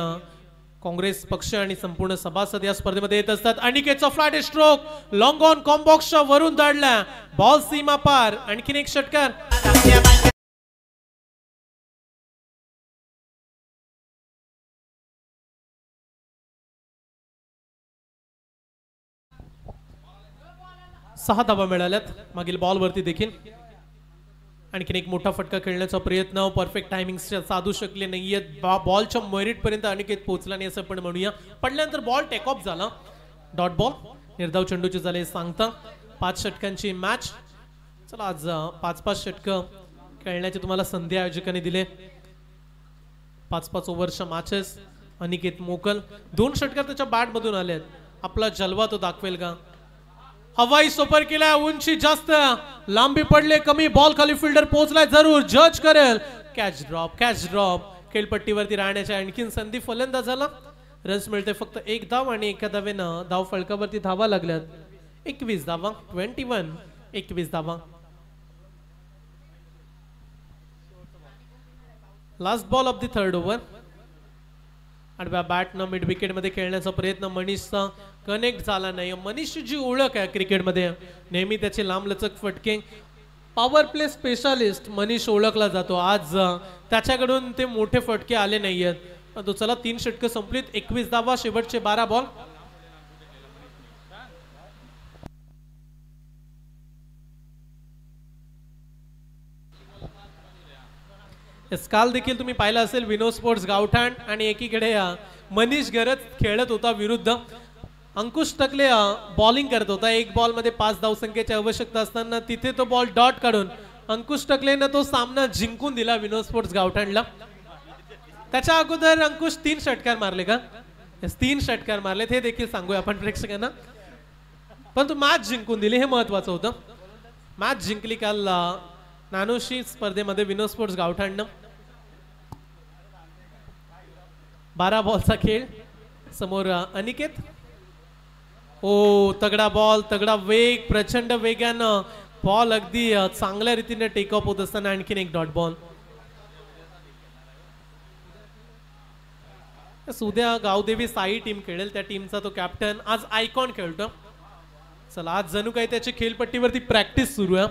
काँग्रेस पक्ष आणि संपूर्ण सभासद या स्पर्धेमध्ये येत असतात. अनिकेतचा फ्लॅट स्ट्रोक लॉंग ऑन कॉम्बॉक्सच्या वरून धाडला. बॉल सीमा पार. आणखीन एक षटकार. 6 धावा मिळाल्यात मागील बॉलवरती देखील. आणखीन एक मोठा फटका खेळण्याचा प्रयत्न, परफेक्ट टायमिंग साधू शकले नाहीयेत. बॉलच्या मेरिट पर्यंत अनिकेत पोहोचला नाही असं पण म्हणूया. पडल्यानंतर बॉल टेक ऑफ झाला. Dot ball. निर्धाव चेंडूचे झाले सांगता. 5 षटकांची मॅच. चला आज 5-5 षटकं खेळण्याची तुम्हाला संधी आयोजकांनी दिले. 5-5 ओव्हरच्या मॅचेस. अनिकेत मोकल 2 षटकार त्याच्या बॅट मधून आलेत. आपला जलवा तो दाखवेल का? हवाई सुपर केला, उंची जास्त, लांबी पडले कमी, बॉल खाली फिल्डर पोहोचलाय, जरूर जज करेल. Catch drop. खेळपट्टीवरती राहण्याची आणखीन संधी फलंदाजाला. रन्स मिळते फक्त 1 धाव आणि एका धावेनं धाव फलकावरती धावा लागल्यात. 21 धावा, 21 धावा. Last ball of the third over. आडव्या बॅटनं मिड विकेट मध्ये खेळण्याचा प्रयत्न मनीषचा कनेक्ट झाला नाही. मनीषची जी ओळख आहे क्रिकेटमध्ये, नेहमी त्याचे लांबलचक फटके, पॉवर प्ले स्पेशालिस्ट मनीष ओळखला जातो. आज त्याच्याकडून ते मोठे फटके आले नाहीयेत. तो चला 3 षटकं संपलीत, 21 धावा, शेवटचे 12 बॉल. काल देखील तुम्ही पाहिलं असेल विनोद स्पोर्ट्स गावठाण आणि एकीकडे मनीष गरज खेळत होता विरुद्ध. अंकुश टकले बॉलिंग करत होता. 1 बॉल मध्ये 5 धावसंख्येची आवश्यकता असताना तिथे तो बॉल डॉट काढून अंकुश टकलेनं तो सामना जिंकून दिला विनोद स्पोर्ट्स गावठाणला. त्याच्या अगोदर अंकुश 3 षटकार मारले का? 3 षटकार मारले, हे देखील सांगूया आपण प्रेक्षकांना. पण तू मॅच जिंकून दिली, हे महत्वाचं होतं. मॅच जिंकली काल नानोशी स्पर्धेमध्ये विनोद स्पोर्ट्स गावठाणनं. 12 बॉलचा खेळ. समोर अनिकेत. तगडा बॉल, तगडा वेग, प्रचंड वेगानं बॉल अगदी चांगल्या रीतीने टेक ऑफ होत असताना आणखीन एक डॉट बॉल. उद्या गावदेवी साई टीम खेळेल, त्या टीमचा तो कॅप्टन आज आयकॉन खेळतो. चला, आज जणू काही त्याची खेळपट्टीवरती प्रॅक्टिस सुरू आहे.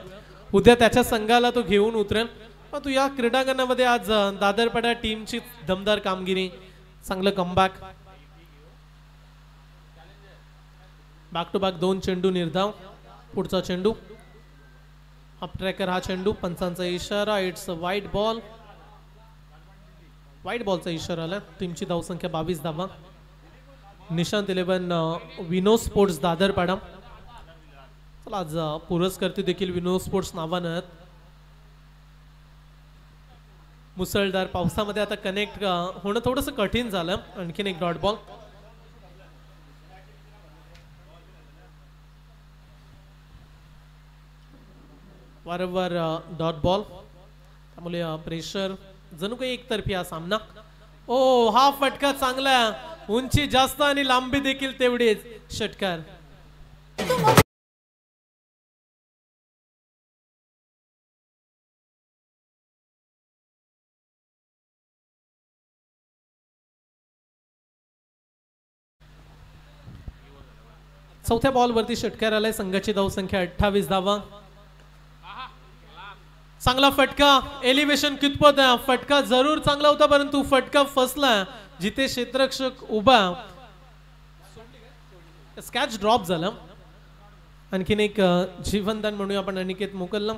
उद्या त्याच्या संघाला तो घेऊन उतरेल. पण तू या क्रीडांगणामध्ये आज दादरपाडा टीमची दमदार कामगिरी, चांगलं कमबॅक. बॅक टू बॅक 2 चेंडू निर्धाव. पुढचा चेंडू अप ट्रॅकर, हा चेंडू पंचांचा इशारा, इट्स अ वाईट बॉल. वाईट बॉलचा इशारा आला. टीमची धावसंख्या 22 धावा. निशांत 11 विनोद स्पोर्ट्स दादरपाडा. चला, आज पुरस्कर्ते देखील विनोद स्पोर्ट्स नावानं. मुसळधार पावसामध्ये आता कनेक्ट होणं थोडंसं कठीण झालं. आणखीन एक डॉट बॉल. वारंवार डॉट बॉल, त्यामुळे प्रेशर जणू काही एकतर्फी हा सामना. हा फटका चांगला, उंची जास्त आणि लांबी देखील तेवढीच. षटकार. चौथ्या बॉल वरती षटकार आलाय. संघाची धावसंख्या 28 धावा. चांगला फटका. एलिव्हेशन कितपत आहे? फटका जरूर चांगला होता, परंतु फटका फसला जिथे क्षेत्ररक्षक उभा. कॅच ड्रॉप झाला. आणखीन एक जीवनदान म्हणूया आपण अनिकेत मोकलला.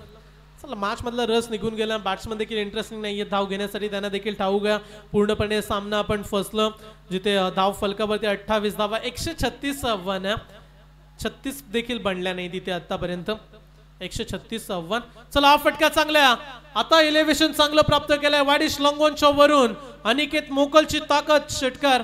चला, मॅच मधला रस निघून गेला. बॅट्समन देखील इंटरेस्टिंग नाहीये धाव घेण्यासाठी, त्यांना देखील ठाऊक आहे पूर्णपणे सामना आपण फसलो. जिथे धाव फलकावरती 28 धावा, 136 आव्हान आहे. 36 देखील बनल्या नाही तिथे आतापर्यंत. 136 आव्हान. चला, हा फटका चांगला. आता एलिव्हेशन चांगलं प्राप्त केलंय. वाडिश लॉंगॉनच्या वरून अनिकेत मोकलची ताकद. षटकार.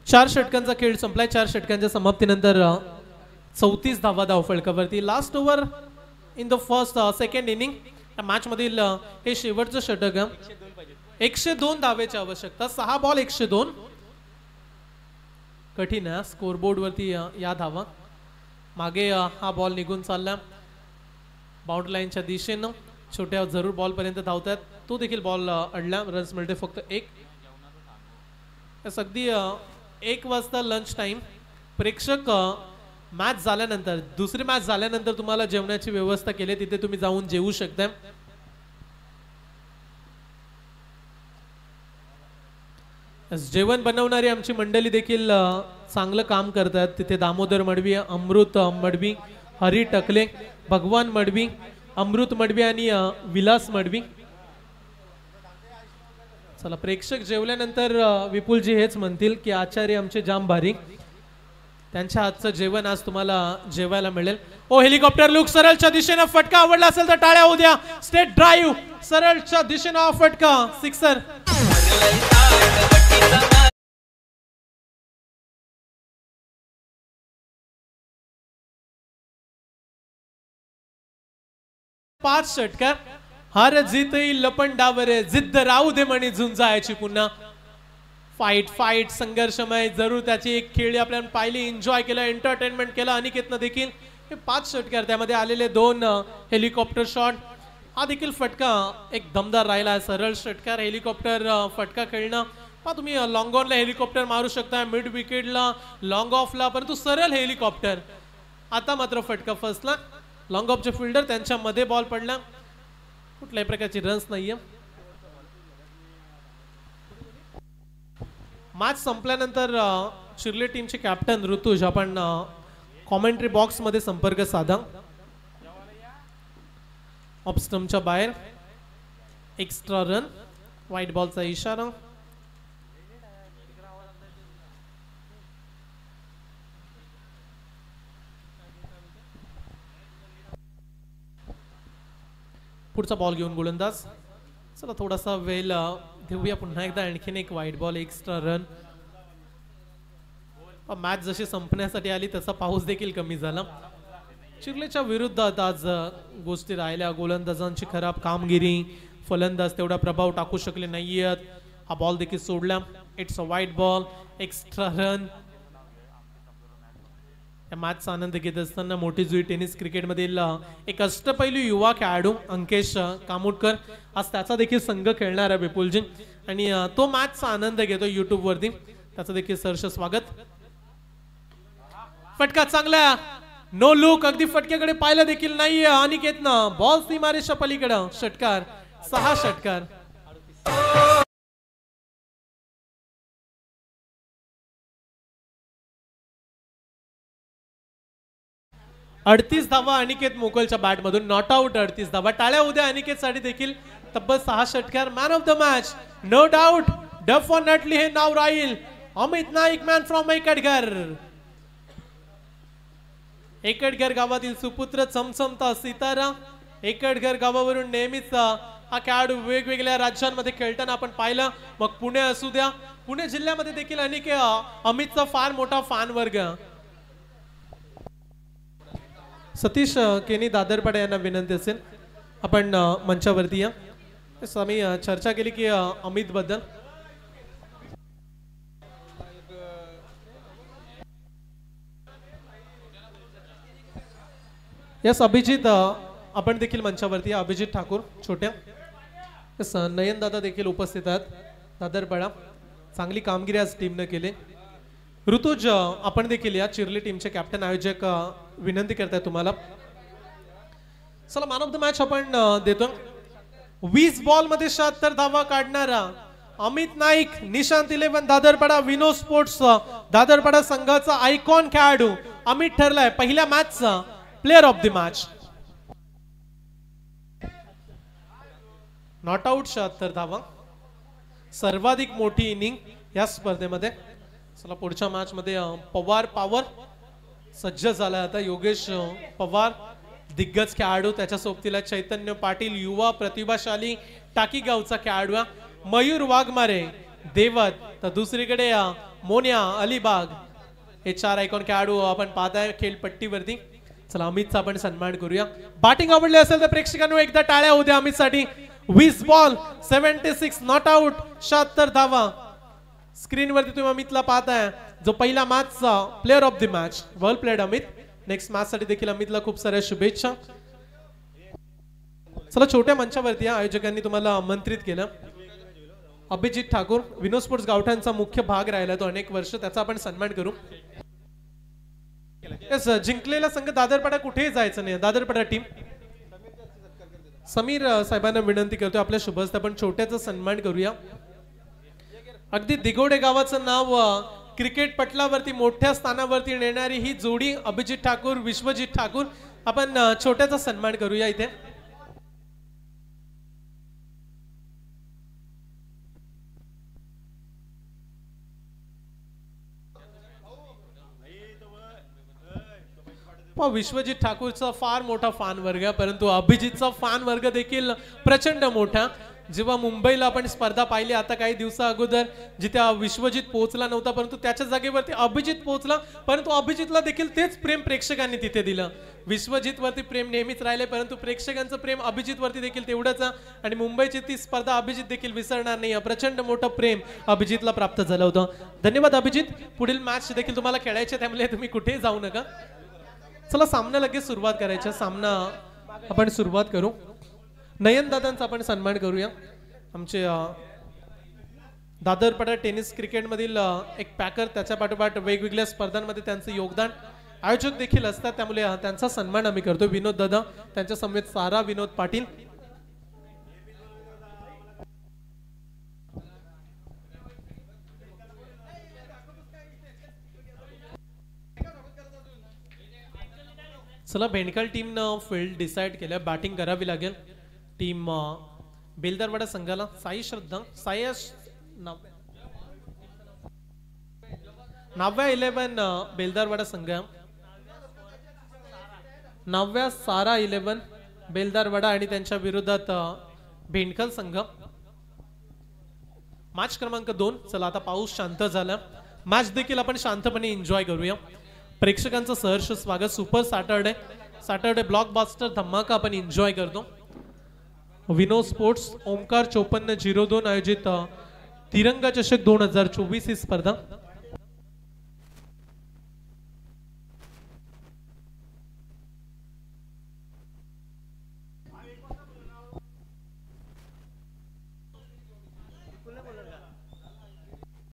चार षटकांचा खेळ संपलाय. 4 षटकांच्या समाप्तीनंतर 34 धावा धाव फलकावरती. Last over in the second inning. Match मधील हे शेवटचं षटक. 102 धावेची आवश्यकता. 6 बॉल 102. कठीण आहे स्कोरबोर्ड वरती या धावा. मागे हा बॉल निघून चालला बाउंड्री लाईनच्या दिशेनं. छोट्या जरूर बॉल पर्यंत धावतात. तो देखील बॉल अडला. रन्स मिळते फक्त 1. अगदी 1 वाजता लंच टाइम. प्रेक्षक मॅच झाल्यानंतर, दुसरी मॅच झाल्यानंतर तुम्हाला जेवणाची व्यवस्था केली, तिथे तुम्ही जाऊन जेवू शकता. जेवण बनवणारी आमची मंडळी देखील चांगलं काम करतात. तिथे दामोदर मडवी, अमृत मडवी, हरी टकले, भगवान मडवी, अमृत मडवी आणि विलास मडवी. चला, प्रेक्षक जेवल्यानंतर विपुलजी हेच म्हणतील की आचार्य आमचे जाम भारी. त्यांच्या हातचं जेवण आज तुम्हाला जेवायला मिळेल. ओ हेलिकॉप्टर लुक, सरळच्या दिशेने फटका आवडला असेल तर टाळ्या होऊ द्या. स्टेट ड्राईव्ह, सरळच्या दिशेने फटका, सिक्सर. पाच षटकार. हार जीत लपण डावरे, जिद्द राहू दे म्हणे झुंजायची पुन्हा. फाईट फाईट संघर्षमय जरूर त्याची एक खेळी आपल्याला पाहिली, एन्जॉय केलं, एंटरटेनमेंट केलं अनिकेतनं देखील. हे पाच षटकार, त्यामध्ये आलेले 2 हेलिकॉप्टर शॉट. हा देखील फटका एक दमदार राहिला. सरळ षटकार, हेलिकॉप्टर फटका खेळणं पहा तुम्ही. लॉंग ऑनला हेलिकॉप्टर मारू शकता, मिड विकेटला, लॉंग ऑफला, परंतु सरळ हेलिकॉप्टर. आता मात्र फटका फसला. लॉंग ऑफचे फिल्डर त्यांच्या मध्ये बॉल पडला. कुठल्याही प्रकारची रन्स नाहीये. मॅच संपल्यानंतर चिर्ले टीमचे कॅप्टन ऋतुज आपण कॉमेंट्री बॉक्स मध्ये संपर्क साधा. ऑफ स्टंपच्या बाहेर एक्स्ट्रा रन, व्हाईट बॉलचा इशारा. पुढचा बॉल घेऊन गोलंदाज. चला, थोडासा वेळ देऊया. पुन्हा एकदा आणखीन एक white ball, extra run. Match जशी संपण्यासाठी आली तसा पाऊस देखील कमी झाला. चिर्लेच्या विरुद्धात आज गोष्टी राहिल्या. गोलंदाजांची खराब कामगिरी, फलंदाज तेवढा प्रभाव टाकू शकले नाहीयेत. हा बॉल देखील सोडला. It's a white ball, extra run. या मॅचचा आनंद घेत असताना मोठी जुई टेनिस क्रिकेटमधील एक अष्टपैलू युवा खेळाडू अंकेश कामुटकर आज त्याचा देखील संघ खेळणार आहे विपुलजी, आणि तो मॅचचा आनंद घेतो युट्यूब वरती. त्याचं देखील सहर्ष स्वागत. फटका चांगला, नो लुक, अगदी फटक्याकडे पाहिलं देखील नाहीये अनिकेतनं. बॉल सीमारेषा पलीकडं, षटकार, 6 षटकार. 38 धावा अनिकेत मोकलच्या बॅट मधून, नॉट आउट 38 धावा. टाळ्या उद्या अनिकेत साठी देखील. तब्बल 6 षटकार. Man of the match no doubt, definitely हे नाव राहील अमित नाईक, मॅन फ्रॉम एकटघर. एकटघर गावातील सुपुत्र चमचमता सितारा. एकटघर गावावरून नेहमीच हा खेळाडू वेगवेगळ्या राज्यांमध्ये खेळताना आपण पाहिलं. मग पुणे असू द्या, पुणे जिल्ह्यामध्ये देखील अमितचा फार मोठा फॅन वर्ग. सतीश केनी दादरपाडा यांना विनंती असेल आपण मंचावरती या. आम्ही चर्चा केली की अमित बद्दल. यस अभिजित आपण देखील मंचावरती. अभिजित ठाकूर छोट्या. यस नयन दादा देखील उपस्थित आहेत दादरपाडा. चांगली कामगिरी आज टीमने केली. ऋतुज आपण देखील या. चिर्ले टीमचे कॅप्टन आयोजक विनंती करताय तुम्हाला. चला, मॅन ऑफ द मॅच आपण देतो. 20 बॉल मध्ये 76 धावा काढणारा अमित नाईक, निशांत 11 दादरपाडा, विनो स्पोर्ट्स दादरपाडा संघाचा आयकॉन खेळाडू अमित ठरलाय पहिल्या मॅचचा player of the match. Not out 76 धावा, सर्वाधिक मोठी इनिंग या स्पर्धेमध्ये. चला, पुढच्या मॅच मध्ये पवार पॉवर सज्ज झाला. आता योगेश पवार दिग्गज खेळाडू, त्याच्या सोबतीला चैतन्य पाटील युवा प्रतिभाशाली टाकी गावचा खेळाडू, मयूर वाघमारे देवत, तर दुसरीकडे मोन्या अलिबाग. हे 4 आयकॉन खेळाडू आपण पाहताय खेळपट्टीवरती. चला, अमितचा आपण सन्मान करूया. बॅटिंग आवडली असेल तर प्रेक्षकांनो एकदा टाळ्या होऊ द्या अमित साठी. 20 बॉल 76 नॉट आउट 76 धावा. स्क्रीन वरती तुम्ही अमितला पाहताय, जो पहिला मॅचचा player of the match. Well played Amit. Next match साठी देखील अमितला खूप साऱ्या शुभेच्छा. चला, छोट्या मंचावरती आयोजकांनी तुम्हाला आमंत्रित केलं. अभिजित ठाकूर विनो स्पोर्ट्स गावठाणचा मुख्य भाग राहिला तो अनेक वर्ष, त्याचा आपण सन्मान करू. जिंकलेला संघ दादरपाडा कुठेही जायचं नाही. दादरपाडा टीम समीर साहेबांना विनंती करतो आपल्या शुभहस्ते आपण छोट्याचा सन्मान करूया. अगदी दिगोडे गावाचं नाव क्रिकेट पटलावरती मोठ्या स्थानावरती नेणारी ही जोडी अभिजित ठाकूर विश्वजित ठाकूर. आपण छोट्याचा सन्मान करूया इथे. विश्वजित ठाकूरचा फार मोठा फॅन वर्ग आहे, परंतु अभिजितचा फॅन वर्ग देखील प्रचंड मोठा. जेव्हा मुंबईला आपण स्पर्धा पाहिली आता काही दिवसा अगोदर, जिथे विश्वजित पोहोचला नव्हता परंतु त्याच्या जागेवरती अभिजित पोहोचला, परंतु अभिजितला देखील तेच प्रेम प्रेक्षकांनी तिथे दिलं. विश्वजित वरती प्रेम नेहमीच राहिले, परंतु प्रेक्षकांचं प्रेम अभिजित वरती देखील तेवढंच. आणि मुंबईची ती स्पर्धा अभिजित देखील विसरणार नाही. प्रचंड मोठं प्रेम अभिजितला प्राप्त झालं होतं. धन्यवाद अभिजित. पुढील मॅच देखील तुम्हाला खेळायचे, त्यामुळे तुम्ही कुठेही जाऊ नका. चला सामना लगेच सुरुवात करायचा. सामना आपण सुरुवात करू. नयन दादांचा आपण सन्मान करूया. आमचे दादरपाडा टेनिस क्रिकेट मधील एक पॅकर, त्याच्या पाठोपाठ वेगवेगळ्या स्पर्धांमध्ये त्यांचं योगदान, आयोजक देखील असतात, त्यामुळे त्यांचा सन्मान आम्ही करतो. विनोद दादा, त्यांच्या समेत सारा विनोद पाटील. चला भेंडकाल टीमनं फील्ड डिसाइड केलं, बॅटिंग करावी लागेल. टीम बेलदारवाडा संघाला साई श्रद्धा, साई नवव्या 11 बेलदारवाडा संघ, नवव्या सारा 11 बेलदारवाडा आणि त्यांच्या विरोधात भेंडकाल संघ. मॅच क्रमांक 2. चला आता पाऊस शांत झाला, मॅच देखील आपण शांतपणे एन्जॉय करूया. प्रेक्षकांचं सहर्ष स्वागत. सुपर सॅटरडे ब्लॉकबस्टर धमाका आपण एन्जॉय करतो. विनोद स्पोर्ट्स ओमकार 5402 आयोजित तिरंगा चषक 2024 ही स्पर्धा